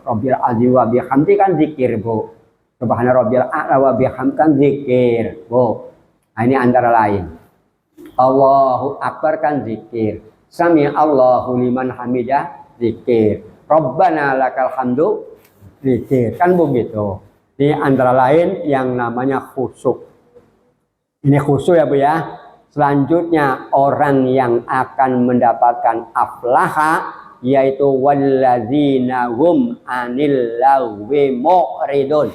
rabbil azim wa bihamdi kan zikir Bu. Subhana rabbil a'la wa bihamdi kan zikir Bu. Nah, ini antara lain. Allahu akbar kan zikir. Sami Allahu liman hamidah zikir. Rabbana lakal hamdu zikir. Kan begitu. Ini antara lain yang namanya khusyuk. Ini khusyuk ya Bu ya. Selanjutnya orang yang akan mendapatkan aflaha yaitu walladzina hum anil lagwi mu'ridun.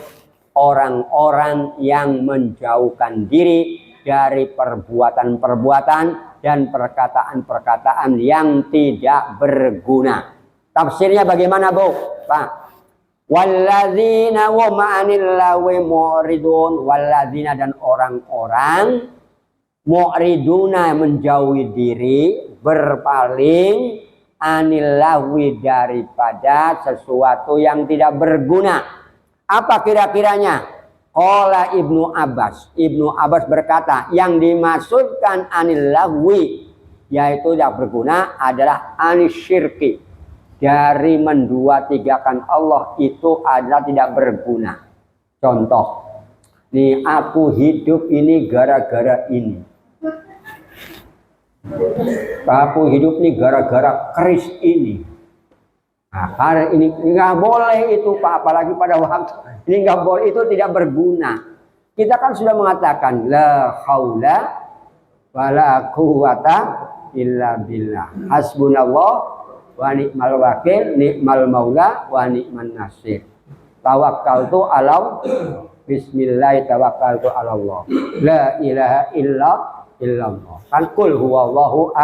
orang-orang yang menjauhkan diri dari perbuatan-perbuatan dan perkataan-perkataan yang tidak berguna. Tafsirnya bagaimana, Bu? Pak. Walladzina wa ma'anil lawi mu'ridun, walladzina dan orang-orang mu'riduna menjauhi diri, berpaling anil lahwi daripada sesuatu yang tidak berguna. Apa kira-kiranya? Qala Ibnu Abbas. Ibnu Abbas berkata, yang dimaksudkan anil lahwi yaitu tidak berguna adalah anis syirki. Dari mendua-tigakan Allah itu adalah tidak berguna. Contoh, nih aku hidup ini gara-gara ini. Aku hidup nih gara-gara keris ini. Nah, karena ini nggak boleh itu Pak, apalagi pada waktu ini nggak boleh, itu tidak berguna. Kita kan sudah mengatakan la haula wala quwata illa billah. Hasbunallah wa ni'mal wakil, ni'mal maula wa ni'man nasir. Tawakkaltu ala bismillah, tawakkaltu ala Allah. La ilaha illallah. Kan kul huwallahu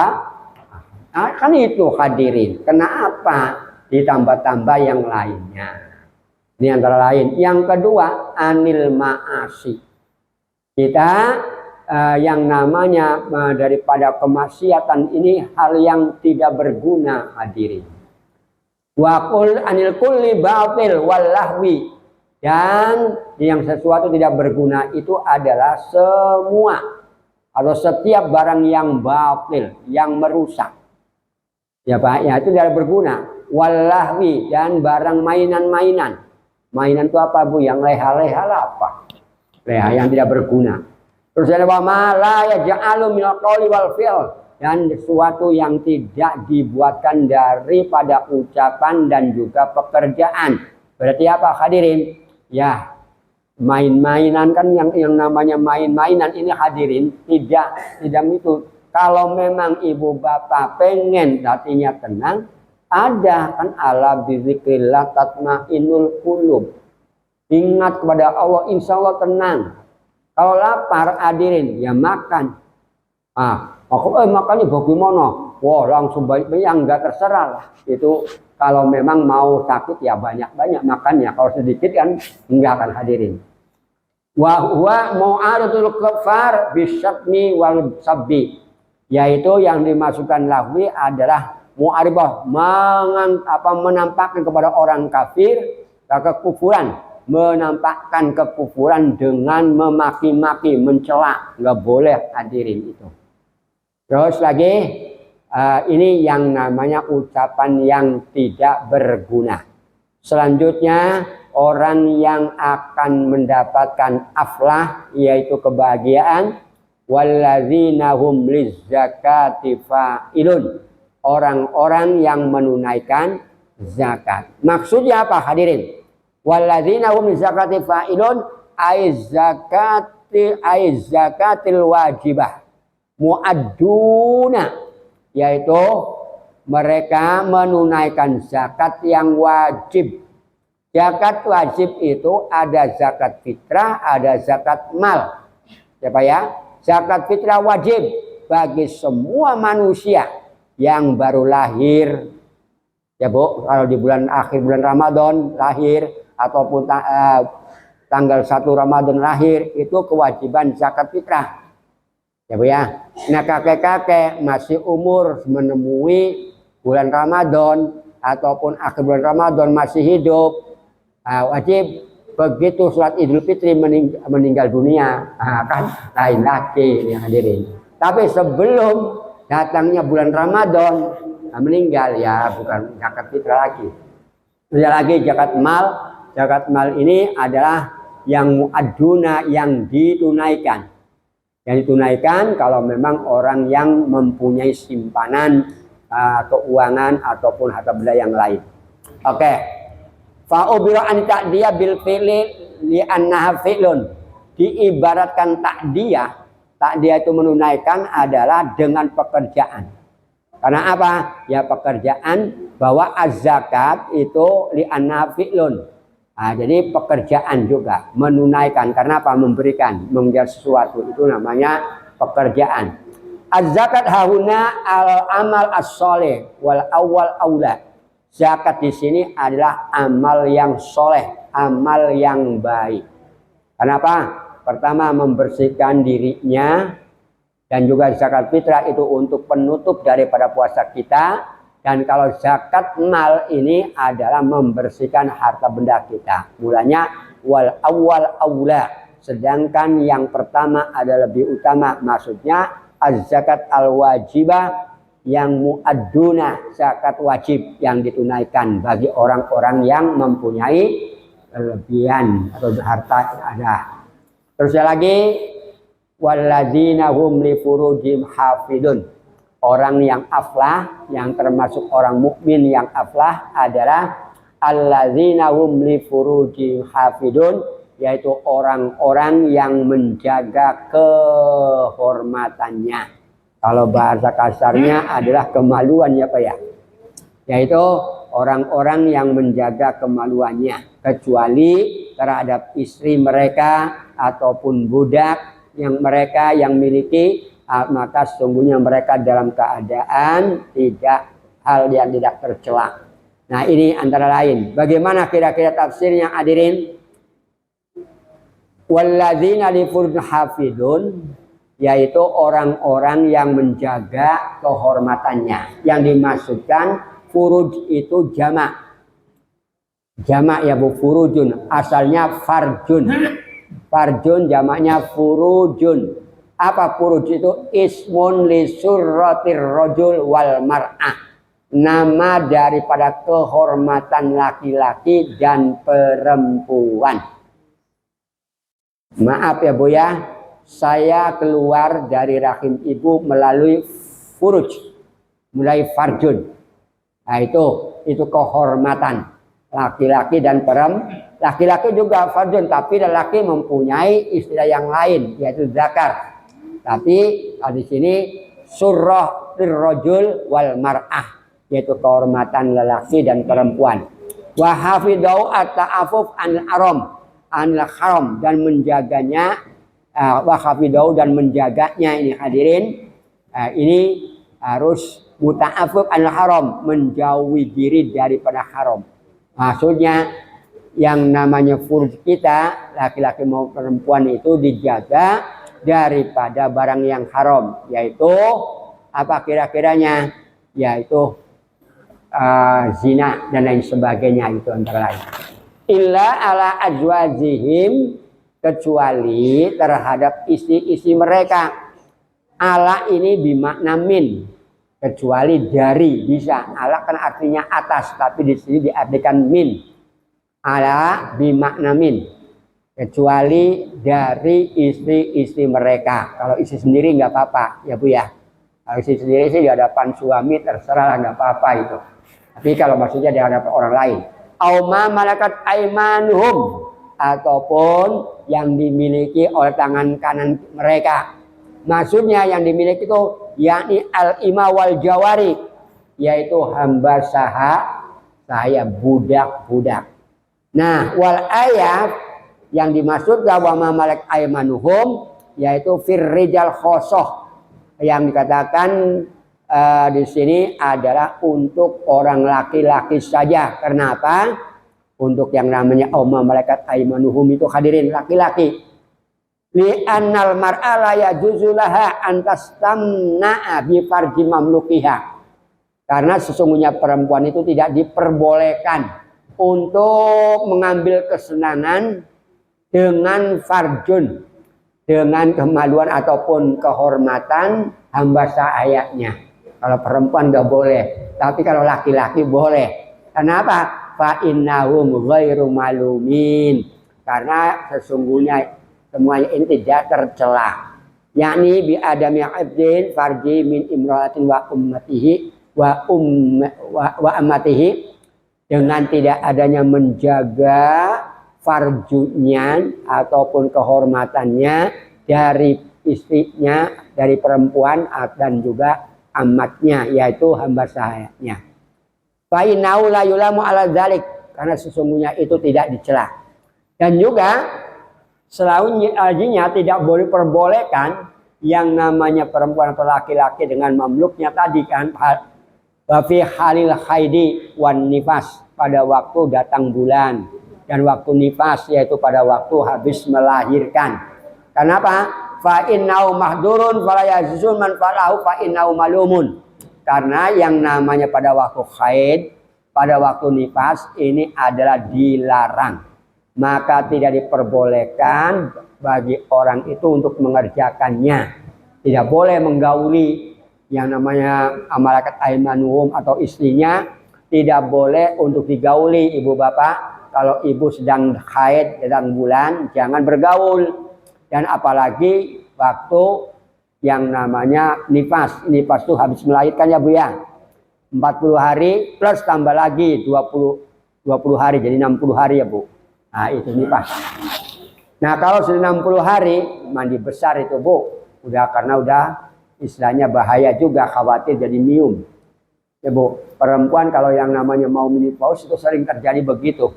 kan itu hadirin. Kenapa ditambah-tambah yang lainnya? Ini antara lain. Yang kedua, anil ma'asi. Kita yang namanya daripada kemaksiatan ini hal yang tidak berguna, hadirin. Wa qul anil kulli batil wal lahwi, dan yang sesuatu tidak berguna itu adalah semua atau setiap barang yang batil, yang merusak. Ya Pak, ya itu tidak berguna. Wal lahwi, dan barang mainan-mainan. Mainan itu apa, Bu? Yang leha-leha apa? Leha yang tidak berguna. Terus ada ma la yaj'alu minal qawli wal fi'l, dan sesuatu yang tidak dibuatkan daripada ucapan dan juga pekerjaan. Berarti apa, hadirin? Ya, main-mainan kan yang namanya main-mainan ini, hadirin, tidak itu. Kalau memang ibu bapak pengen hatinya tenang, ada kan ala bizikrillah tatmainul qulub. Ingat kepada Allah, insya Allah tenang. Kalau lapar, hadirin, ya makan. Makannya bagaimana? Wah, langsung banyak, yang enggak, terserah lah. Itu kalau memang mau sakit ya banyak-banyak makannya. Kalau sedikit kan enggak akan, hadirin. Wa huwa mu'aratul kafar bisyatmi wal sabbi. Yaitu yang dimasukkan lahwi adalah mu'aribah, menampakkan kepada orang kafir kekufuran, menampakkan kekufuran dengan memaki-maki, mencela, nggak boleh, hadirin itu. Terus lagi ini yang namanya ucapan yang tidak berguna. Selanjutnya orang yang akan mendapatkan aflah yaitu kebahagiaan, walladzina hum lizzakati fa'ilun, orang-orang yang menunaikan zakat. Maksudnya apa, hadirin? Walladzina hum zakati fa'ilun aiz zakatil wajibah mu'adduna, yaitu mereka menunaikan zakat yang wajib. Zakat wajib itu ada zakat fitrah, ada zakat mal. Siapa ya? Zakat fitrah wajib bagi semua manusia yang baru lahir. Ya Bu, kalau di akhir bulan Ramadan lahir, ataupun tanggal 1 Ramadan lahir, itu kewajiban zakat fitrah. Ya Bu ya. Nah, kakek-kakek masih umur menemui bulan Ramadan ataupun akhir bulan Ramadan masih hidup, wajib. Begitu sholat Idul Fitri meninggal dunia, kan lain lagi, yang hadirin. Tapi sebelum datangnya bulan Ramadan meninggal, ya bukan zakat fitrah lagi. Ada lagi zakat mal. Zakat mal ini adalah yang mu'aduna, yang ditunaikan. Yang ditunaikan kalau memang orang yang mempunyai simpanan keuangan ataupun harta benda yang lain. Oke. Fa'ubira an ta'diyah bil fi'li li annaha fi'lun. Diibaratkan ta'diyah. Ta'diyah itu menunaikan adalah dengan pekerjaan. Karena apa? Ya pekerjaan, bahwa az-zakat itu li annaha fi'lun. Nah, jadi pekerjaan juga menunaikan, karena apa? Memberikan, mengejar sesuatu itu namanya pekerjaan. Az-zakat hahuna al-amal as-soleh wal awal aula. Zakat di sini adalah amal yang soleh, amal yang baik. Kenapa? Pertama, membersihkan dirinya, dan juga zakat fitrah itu untuk penutup daripada puasa kita. Dan kalau zakat mal ini adalah membersihkan harta benda kita. Mulanya wal awal aula. Sedangkan yang pertama adalah lebih utama. Maksudnya az-zakat al-wajibah yang mu'adduna, zakat wajib yang ditunaikan bagi orang-orang yang mempunyai kelebihan atau harta yang ada. Terus lagi walladzina hum li furujihim hafidun. Orang yang aflah, yang termasuk orang mukmin yang aflah adalah alladzina hum li furujihim hafidun, yaitu orang-orang yang menjaga kehormatannya. Kalau bahasa kasarnya adalah kemaluan ya Pak ya. Yaitu orang-orang yang menjaga kemaluannya, kecuali terhadap istri mereka ataupun budak yang mereka yang miliki, maka sesungguhnya mereka dalam keadaan tidak hal yang tidak tercela. Nah, ini antara lain. Bagaimana kira-kira tafsirnya hadirin? Walladzina li furujihim hafidun, yaitu orang-orang yang menjaga kehormatannya. Yang dimaksudkan furuj itu jamak. Jamak ya Bu, furujun. Asalnya farjun. Farjun jamaknya furujun. Apa furuj itu? Ismun li surratir rajul wal mar'ah. Nama daripada kehormatan laki-laki dan perempuan. Maaf ya Bu ya, saya keluar dari rahim ibu melalui furuj, mulai farjun. Nah itu kehormatan laki-laki dan perempuan. Laki-laki juga farjun, tapi laki mempunyai istilah yang lain, yaitu zakar. Tapi di sini surah lirrajul wal mar'ah, yaitu kehormatan lelaki dan perempuan. Wa hafidau at-ta'afuf anil haram, dan menjaganya, wa hafidau dan menjaganya ini hadirin, ini harus muta'afuf anil haram, menjauhi diri daripada haram. Maksudnya yang namanya furuj kita, laki-laki maupun perempuan itu dijaga daripada barang yang haram, yaitu apa kira-kiranya? Yaitu zina dan lain sebagainya, itu antara lain. Illa ala azwajihim, kecuali terhadap istri-istri mereka. Ala ini bimakna min, kecuali dari, bisa. Ala kan artinya atas, tapi di sini diartikan min. Ala bimakna min, kecuali dari istri-istri mereka. Kalau istri sendiri nggak apa-apa ya Bu ya. Kalau istri sendiri sih di hadapan suami terserah lah, nggak apa-apa itu. Tapi kalau maksudnya di hadapan orang lain. Auma malakat aimanuhum, ataupun yang dimiliki oleh tangan kanan mereka. Maksudnya yang dimiliki itu yakni al-ima wal jawari, yaitu hamba sahaya budak-budak. Nah, wal ayat yang dimaksud wa ma malak aymanuhum, yaitu firrijal khosoh, yang dikatakan di sini adalah untuk orang laki-laki saja. Kenapa? Untuk yang namanya ma malaikat aymanuhum itu hadirin laki-laki. Li annal mar'a la yajuzu laha an tastamna'a bi farji mamlukiha. Karena sesungguhnya perempuan itu tidak diperbolehkan untuk mengambil kesenangan dengan farjun, dengan kemaluan ataupun kehormatan hamba sahayanya. Kalau perempuan nggak boleh, tapi kalau laki-laki boleh. Kenapa? Fa innahum ghairu malumin, karena sesungguhnya semuanya ini tidak tercela. Yakni bi adami abdin farji min imra'atin wa ummatihi wa ammatihi, dengan tidak adanya menjaga farjunya ataupun kehormatannya dari istrinya, dari perempuan dan juga amatnya, yaitu hamba sahayanya. Fa innahu la yulamu ala dzalik, karena sesungguhnya itu tidak dicela. Dan juga selanjutnya tidak boleh perbolehkan yang namanya perempuan atau laki-laki dengan mamluknya tadi kan, fi halil haidi wan nifas, pada waktu datang bulan dan waktu nifas, yaitu pada waktu habis melahirkan. Kenapa? Fa innau mahdurun fala yazun man falahu fa innau malumun. Karena yang namanya pada waktu haid, pada waktu nifas ini adalah dilarang. Maka tidak diperbolehkan bagi orang itu untuk mengerjakannya. Tidak boleh menggauli yang namanya amalakat aimanuhum atau istrinya. Tidak boleh untuk digauli ibu bapak. Kalau ibu sedang haid, sedang bulan, jangan bergaul. Dan apalagi waktu yang namanya nifas. Nifas itu habis melahirkan ya Bu ya. 40 hari plus tambah lagi 20 hari, jadi 60 hari ya Bu. Nah itu nifas. Nah kalau sudah 60 hari mandi besar itu Bu, karena udah istilahnya bahaya juga, khawatir jadi mium. Ya Bu, perempuan kalau yang namanya mau menopause itu sering terjadi begitu.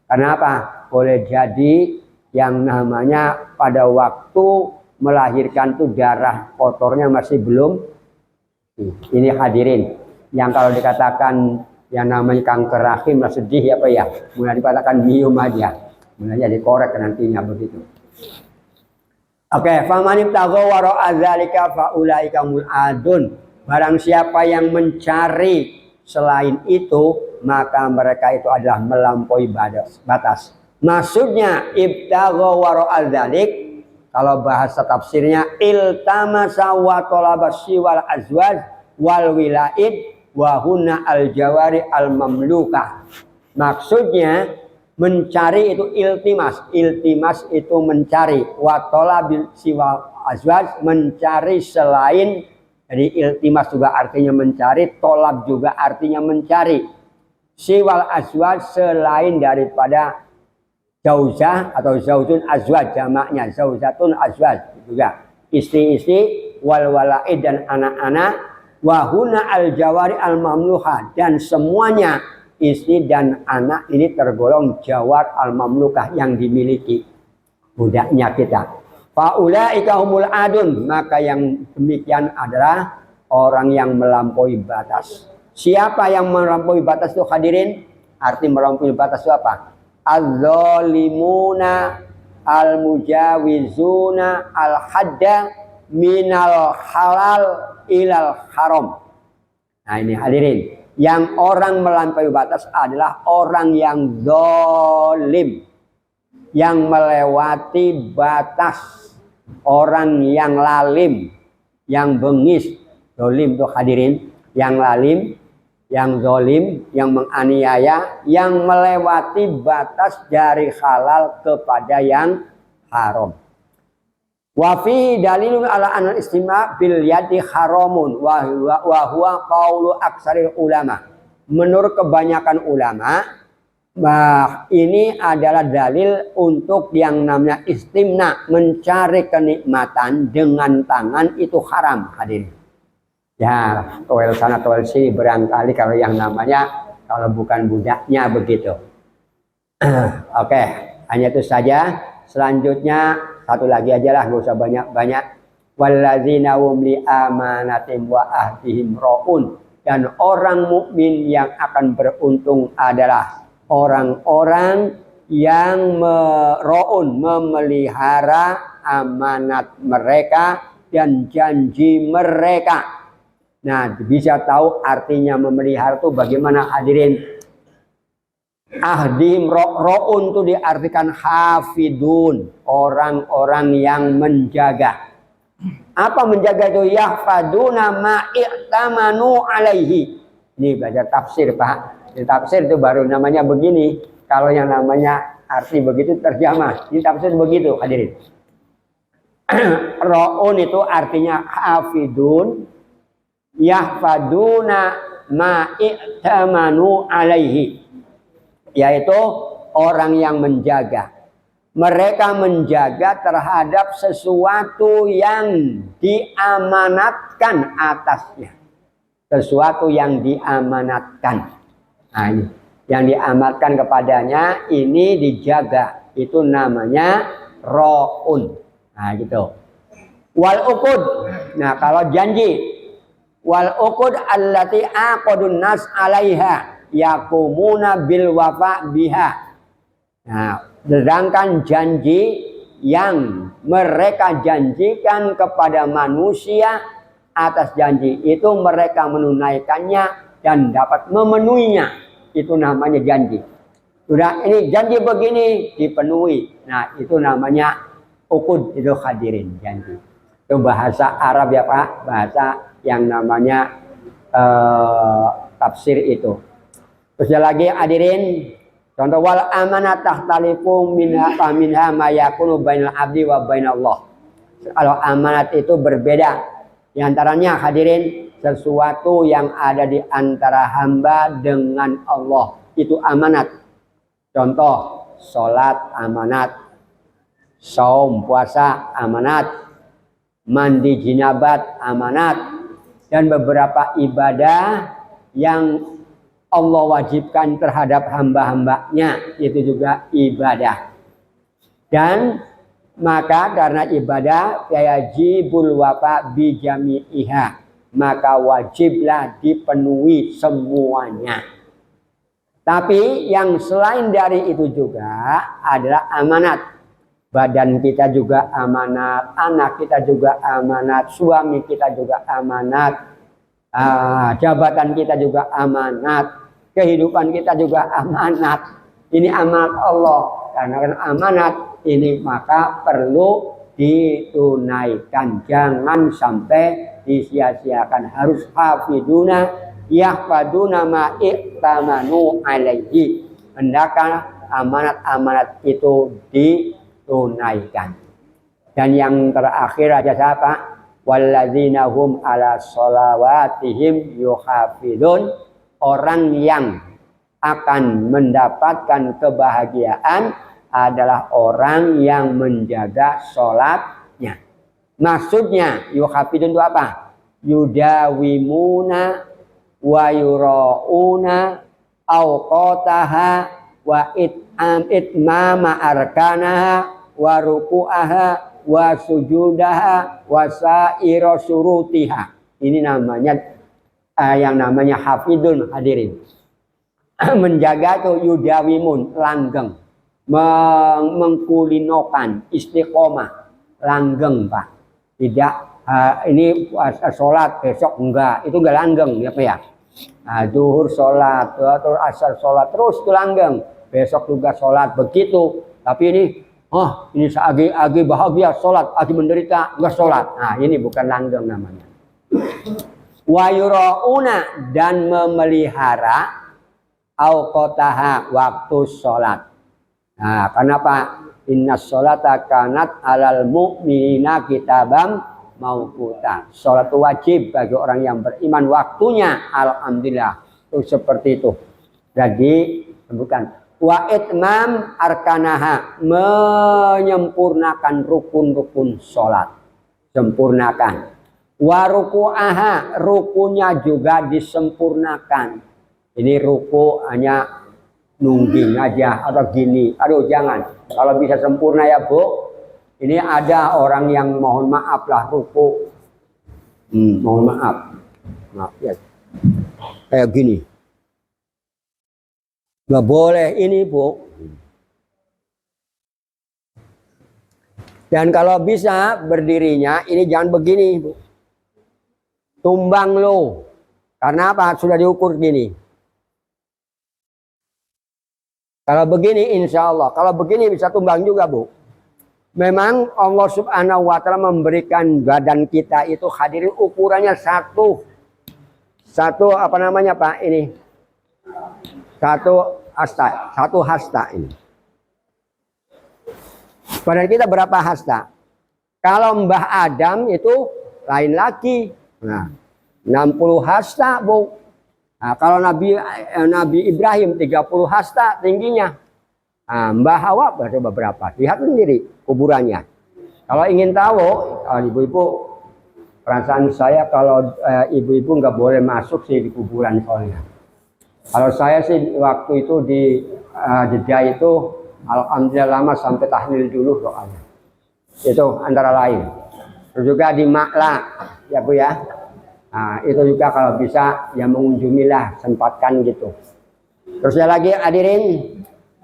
Karena apa? Boleh jadi yang namanya pada waktu melahirkan tuh darah kotornya masih belum. Ini hadirin, yang kalau dikatakan yang namanya kanker rahim sedih ya Pak ya, mulai dikatakan mium aja, mulai dikorek nantinya begitu. Oke, famanib tago waro azalika faulaika muladun. Barang siapa yang mencari selain itu, maka mereka itu adalah melampaui batas. Maksudnya ibtago waro azalik, kalau bahasa tafsirnya iltamasa wa talabasi wal azwaj wal wilaid wa hunna al jawari al mamlukah. Maksudnya mencari itu iltimas. Iltimas itu mencari, wa talabisi wal azwaj mencari selain. Jadi iltimas juga artinya mencari, tolab juga artinya mencari. Siwal azwaj selain daripada zaujah atau zaujun azwaj, jamaknya zaujatun azwaj juga istri-istri, wal walaid dan anak-anak, wahuna al jawari al mamluha, dan semuanya istri dan anak ini tergolong jawar al mamlukah yang dimiliki budaknya kita. Faulaika humul adun, maka yang demikian adalah orang yang melampaui batas. Siapa yang melampaui batas itu hadirin? Arti melampaui batas itu apa? Az-zalimuna al-mujawizuna al-hadda minal halal ilal haram. Nah ini hadirin, yang orang melampaui batas adalah orang yang zalim, yang melewati batas, orang yang lalim, yang bengis. Zalim itu hadirin, yang lalim, yang zalim, yang menganiaya, yang melewati batas dari halal kepada yang haram. Wa fi dalilun ala anal istima' bil yadi haramun wa huwa qaulu aksaril ulama. Menurut kebanyakan ulama, ini adalah dalil untuk yang namanya istimna, mencari kenikmatan dengan tangan itu haram hadirin. Ya, toel sana toel sini barangkali kalau yang namanya, kalau bukan budaknya begitu. Oke, hanya itu saja. Selanjutnya satu lagi aja lah, gak usah banyak-banyak. Walladzina hum li amanatim wa ahdihim raun. Dan orang mukmin yang akan beruntung adalah orang-orang yang memelihara amanat mereka dan janji mereka. Nah, bisa tahu artinya memelihara itu bagaimana hadirin? Ahdim ro'un itu diartikan hafidun, orang-orang yang menjaga. Apa menjaga itu? Yahfaduna ma'i'tamanu alaihi. Ini belajar tafsir Pak. Di tafsir itu baru namanya begini. Kalau yang namanya arti begitu terjemah. Ini tafsir begitu hadirin. Ro'un itu artinya hafidun, yahfaduna ma'i'tamanu alaihi, yaitu orang yang menjaga. Mereka menjaga terhadap sesuatu yang diamanatkan atasnya. Sesuatu yang diamanatkan. Nah ini. yang diamalkan kepadanya ini dijaga, itu namanya ro'un. Nah gitu. Wal uqud, nah kalau janji, wal uqud allati aqadun nas 'alaiha yakumuna bil wafa biha. Nah, sedangkan janji yang mereka janjikan kepada manusia, atas janji itu mereka menunaikannya dan dapat memenuhinya, itu namanya janji. Sudah ini janji begini dipenuhi, nah itu namanya uqud, itu hadirin janji. Itu bahasa Arab ya Pak, bahasa yang namanya tafsir itu. Terus lagi hadirin, contoh wal amanah tahtalifu minha ma yakunu bainal abdi wa bainallah. Kalau amanat itu berbeda, di antaranya hadirin sesuatu yang ada di antara hamba dengan Allah, itu amanat. Contoh sholat amanat, saum puasa amanat, mandi jinabat amanat, dan beberapa ibadah yang Allah wajibkan terhadap hamba-hambanya itu juga ibadah. Dan maka karena ibadah yajibul wafa bi jami'iha, maka wajiblah dipenuhi semuanya. Tapi yang selain dari itu juga adalah amanat. Badan kita juga amanat, anak kita juga amanat, suami kita juga amanat, jabatan kita juga amanat, kehidupan kita juga amanat. Ini amanat Allah. Karena amanat ini maka perlu ditunaikan, jangan sampai disia-siakan. Harus hafiduna yahfaduna ma iktamanu alaihi. Hendaknya amanat-amanat itu ditunaikan. Dan yang terakhir aja siapa? Walladzina hum ala sholawatihim yuhafidun. Orang yang akan mendapatkan kebahagiaan adalah orang yang menjaga sholatnya. Maksudnya yuhafidun itu apa? Yudawimuna wa yura'una awqataha wa itmama arkanaha wa ruku'aha wa sujudaha wa sa'ira surutiha. Ini namanya yang namanya hafidun hadirin. Menjaga itu yudawimun, langgeng, mengkulinokan, istiqomah, langgeng Pak. Tidak ini sholat besok enggak, itu enggak langgeng ya Pak ya. Zuhur sholat, terus asar sholat, terus itu langgeng. Besok juga sholat begitu. Tapi ini ini agi bahagia sholat, agi menderita enggak sholat. Nah ini bukan langgeng namanya. Wa yura'una, dan memelihara awqataha, waktu sholat. Nah, kenapa? Innas sholata kanat alal mu'minina kitabam mauquta. Sholat wajib bagi orang yang beriman, waktunya alhamdulillah. Itu seperti itu. Jadi bukan wa itmam arkanaha, menyempurnakan rukun-rukun sholat, sempurnakan. Wa ruku'aha, rukunya juga disempurnakan. Ini ruku hanya nungging aja atau gini. Aduh jangan. Kalau bisa sempurna ya Bu. Ini ada orang yang mohon maaf lah ruku. Mohon maaf. Maaf ya. Kayak gini. Nggak boleh ini Bu. Dan kalau bisa berdirinya ini jangan begini Bu. Tumbang lo. Karena apa? Sudah diukur gini. Kalau begini insya Allah. Kalau begini bisa tumbang juga Bu. Memang Allah subhanahu wa ta'ala memberikan badan kita itu hadirin ukurannya satu apa namanya Pak ini. Satu hasta ini. Badan kita berapa hasta? Kalau Mbah Adam itu lain lagi. Nah, 60 hasta Bu. Nah, kalau Nabi Ibrahim 30 hasta tingginya. Nah, Mbah Hawa berapa? Lihat sendiri kuburannya. Kalau ingin tahu, ibu-ibu, perasaan saya kalau ibu-ibu nggak boleh masuk sih di kuburan soalnya. Kalau saya sih waktu itu di Jeddah itu alhamdulillah lama sampai tahlil dulu doanya. Itu antara lain. Terus juga di Makla, ya Bu ya. Nah, itu juga kalau bisa ya mengunjungilah, sempatkan gitu. Terus lagi hadirin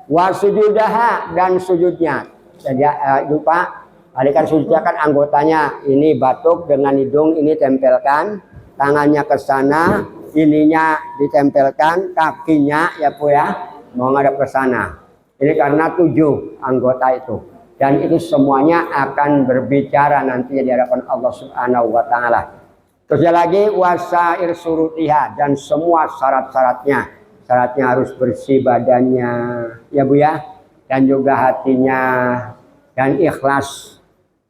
wasujudaha dan sujudnya. Jadi lupa, tadi kan sujudnya kan anggotanya ini batuk dengan hidung ini tempelkan, tangannya ke sana, ininya ditempelkan, kakinya ya Bu ya mau ngadap ke sana. Ini karena 7 anggota itu. Dan itu semuanya akan berbicara nantinya di hadapan Allah Subhanahu wa taala. Terus lagi wasair surutiha dan semua syarat-syaratnya. Syaratnya harus bersih badannya, ya Bu ya. Dan juga hatinya dan ikhlas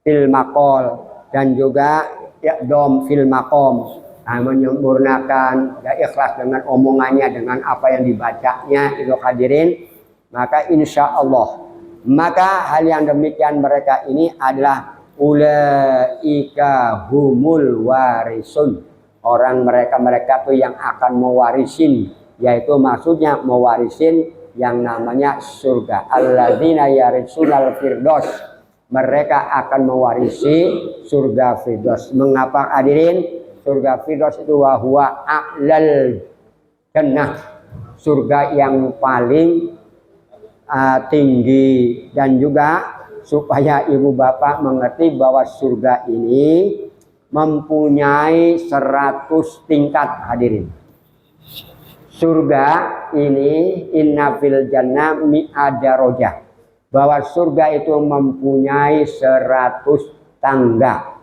fil maqol dan juga ya'dom fil maqam. Nah, menyempurnakan ya ikhlas dengan omongannya, dengan apa yang dibacanya itu hadirin. Maka insya Allah, maka hal yang demikian mereka ini adalah ulaika humul warisun. Orang mereka tuh yang akan mewarisin, yaitu maksudnya mewarisin yang namanya surga. Alladzina yarisunal firdaus. Mereka akan mewarisi surga firdaus. Mengapa hadirin? Surga firdaus itu wahwa a'lal jannah. Surga yang paling tinggi. Dan juga supaya ibu bapak mengerti bahwa surga ini mempunyai 100 tingkat hadirin. Surga ini inna fil jannah mi'adarojah. Bahwa surga itu mempunyai 100 tangga.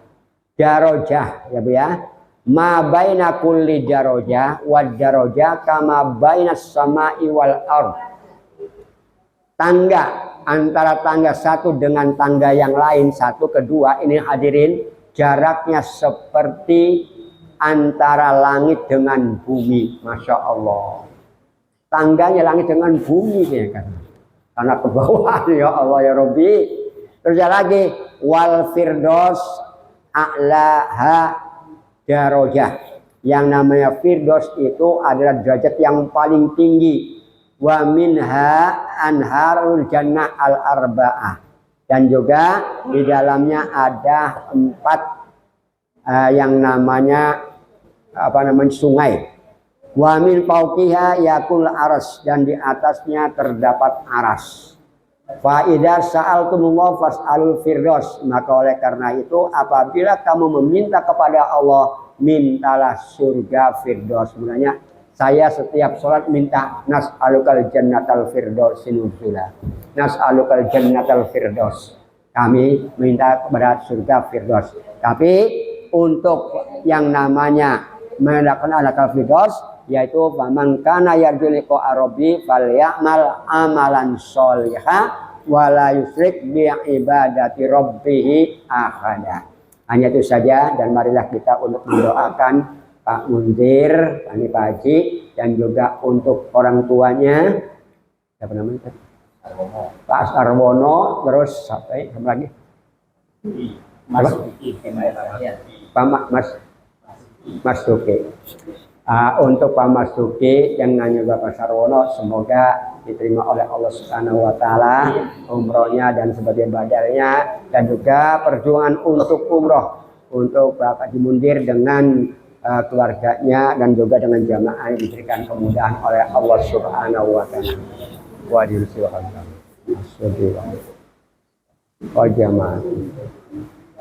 Darojah ya Bu ya. Ma baina kulli darojah wa darojah kama baina sama'i wal ard. Tangga antara tangga satu dengan tangga yang lain, satu kedua ini hadirin jaraknya seperti antara langit dengan bumi. Masya Allah. Tangganya langit dengan bumi ya kan. Karena ke bawah ya Allah ya Rabbi. Terus lagi wal firdaus a'laha darajah. Yang namanya firdaus itu adalah derajat yang paling tinggi. Wa minha anharul jannah al arba'ah. Dan juga di dalamnya ada 4 yang namanya sungai. Wa min fawqiha yakul aras, dan di atasnya terdapat aras. Fa idza sa'altumullah fas'alul firdaus. Maka oleh karena itu apabila kamu meminta kepada Allah, mintalah surga firdaus. Sebenarnya saya setiap sholat minta nas'alukal jannatal firdaus nuzula. Nas'alukal jannatal firdaus. Kami minta kepada surga firdaus. Tapi untuk yang namanya mendapatkan alakal firdaus, yaitu faman kana yarju liqa'a rabbi falyamal amalan sholiha wala yusyrik bi ibadati rabbih ahada. Hanya itu saja, dan marilah kita untuk mendoakan Pak Munzir, Pak Haji, dan juga untuk orang tuanya, siapa namanya? Pak Sarwono, terus sampai apa lagi? Pak Mas Duki. Untuk Pak Mas Duki dengan juga Pak Sarwono, semoga diterima oleh Allah Subhanahu wa taala umrohnya dan sebagai badalnya, dan juga perjuangan untuk umroh untuk Bapak Haji Munzir dengan keluarganya dan juga dengan jamaah yang diberikan kemudahan oleh Allah Subhanahu wa taala. Wa jamaah.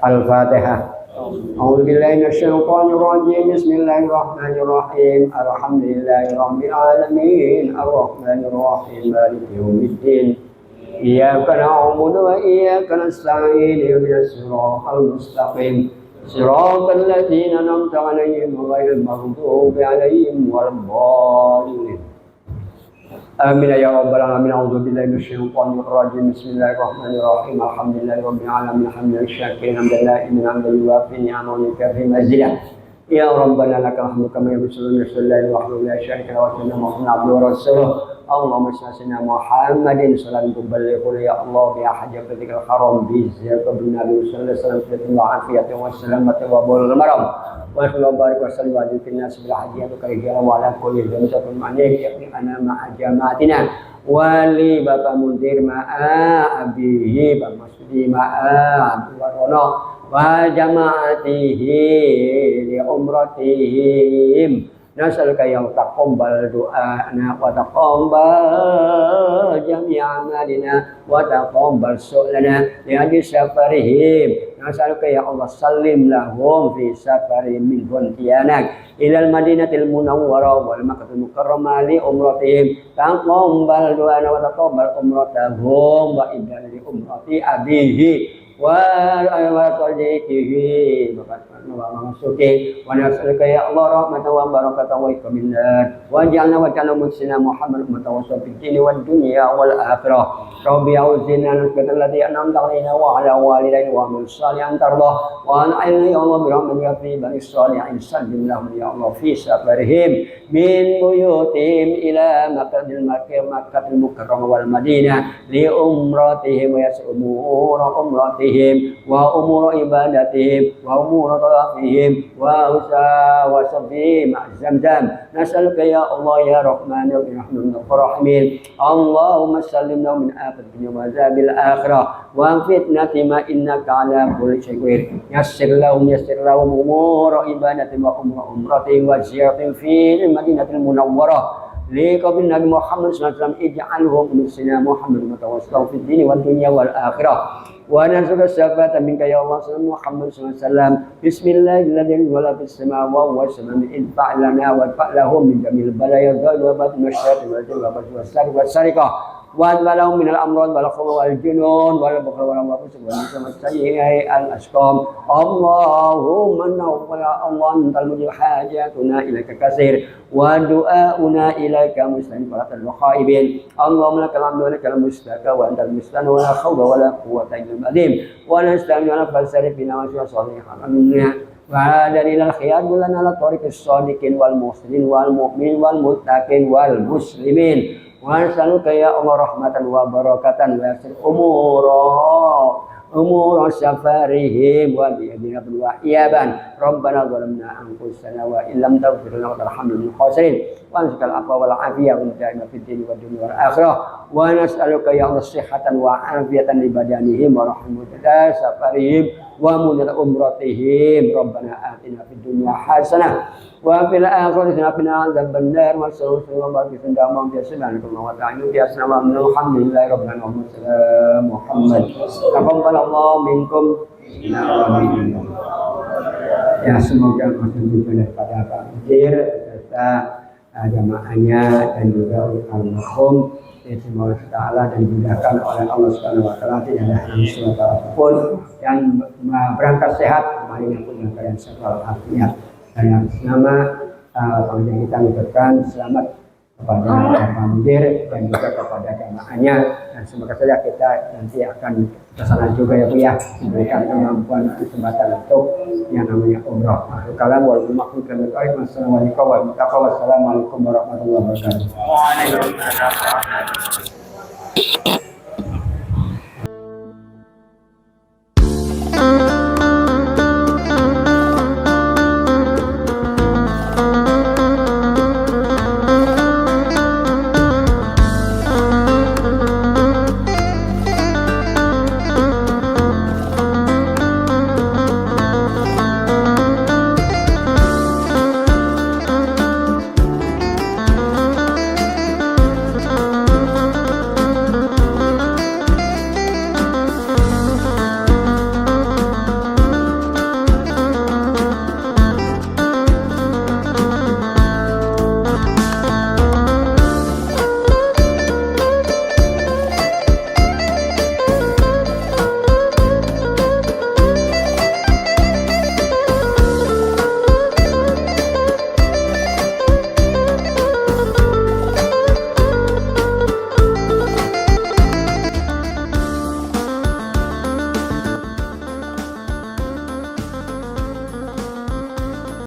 Al-Fatihah. A'udzu billahi minasyaitonir rajim. Bismillahirrahmanirrahim. Alhamdulillahirabbil alamin. Arrahmanir rahim. Maliki yaumiddin. Iyyaka na'budu wa iyyaka nasta'in. Ihdinas siratal mustaqim. Siratal ladzina an'amta 'alaihim ghairil maghdubi 'alaihim waladdallin. Amin ya rabbal alamin. A'udzu billahi minasyaitonir rajim. Bismillahirrahmanirrahim. Alhamdulillahirabbil alamin. Hamdan syakiran hamdan hamdan yuwafi ni'amahu kafi mazidah. Ya rabbana lakal hamdu kama yusalluna sallallahu alaihi wa sallam wa syarika wa sallam wa abdu wa rasuluh. Allahumma shalli ala Muhammadin sallallahu tuballighuna ya Allah bi hajatil haram bi ziyarati bin Nabi sallallahu alaihi wasallam wa afiyati wa salamati wa bulul maram wa sallallahu barik wa sallam wa jina bil hajiyati kariya wa ala kulli dhammatin ma'nik yakni ana ma'a jama'atina wali bapak mundir ma'a abihi bapak masudi ma'a warono wa jama'atihi li umratihim nasalka yang taqabbal du'ana wa taqabbal jami'a amalina wa taqabbal su'lana li ajli safarihim nasalka ya Allah sallim lahum fi safarihim min Pontianak ilal Madinatil Munawwarah wal Makkahil Mukarramah li umratihim taqabbal du'ana wa taqabbal umratahum wa idan li umrati abihi wa sadiqihi masuki wa nasalka ya Allah rahmatan wa barakatan wa ikminat wa ja'alna wa ja'alna muslimina Muhammad mutawassil fid dini wad dunya wal akhirah rabbi auzina nasbatan allati an'amta alaina wa ala walidayna wa min salihan tardah wa an'ilna ya Allah bi rahmatika fi bani salihin sallim lahum ya Allah fi safarihim min buyutihim ila Makkahil Mukarramah wal Madinah li umratihim wa yas'umur umratihim wa umur ibadatihim wa umur tawafihim wa wasabihim zamzam nasalka ya Allah ya Rahman ya Rahman rahimin Allahumma sallimna min afat dunya wa azabil akhirah wa fitnati ma innaka ala kulli syai'in yassir lahum umur ibadatihim wa umur umratihim wa ziyaratin fi Madinatil Munawwarah liqabin Nabi Muhammad sallallahu alaihi wasallam ij'alhum muslimina Muhammad mutawassilan fid dini wad dunya wal akhirah wa narzuqa syafa'atan minka ya Allah sallallahu Muhammad sallallahu alaihi wasallam bismillahirrahmanirrahim wa la fis samawati was samai in fa'lana wa fa'lahum min jamil balaya wa ba'd masyarakat wal jawab was sariqah وَالْبَلَوْ مِنَ الْأَمْرَاضِ وَالْخَوْفِ وَالْجُنُونِ وَالْبُخْلِ وَالْعُجْبِ وَالسَّيِّئِ الْأَسْقَامِ اللهم يا الله أنت المجيب حاجاتنا إليك كثير ودعاؤنا إليك مستنفرة الخائبين اللهم لك الحمد ولك المستكى وأنت المستعان ولا حول ولا قوة إلا بالله ونستعين على فلسفة بنا وشر صالحا وهذا إلى الخيار لنا على طريق الصادقين والمحسنين والمؤمنين والمتقين والمسلمين ونسألك يا الله رحمة وبركة ويسر أمور سفرهم وبيدنا بالوحيابا ربنا ظلمنا أنفسنا وإن لم تغفر لنا وترحمنا من الخاسرين وانسك العفو والعافية والدائمة في الدين والدنيا والآخرة ونسألك يا الله صحة وعافية لبدنهم ورحمة سفرهم ومن أمرتهم ربنا آتنا في الدنيا حسنة وفي الآخرة حسنة عذاب النار والسلام وبارك في دعوة سبحانك اللهم وتعالى يا سلام الحمد لله رب العالمين والسلام محمد تقبل الله منكم ya semoga masih tujuan daripada Pak Mudir serta jamaahnya dan juga almarhum semoga taala dan dimudahkan oleh Allah Subhanahu wa taala tidak ada sesuatu apapun yang berangkat sehat kembali pun yang kalian sehat afiat dan yang nama kita mengucapkan selamat kepada Pak Mudir dan juga kepada jamaahnya dan semoga saja kita nanti akan kesana juga ya Bu ya memberikan kemampuan kesempatan untuk yang namanya umrah. Kalam wal makhluk dan assalamualaikum warahmatullahi wabarakatuh.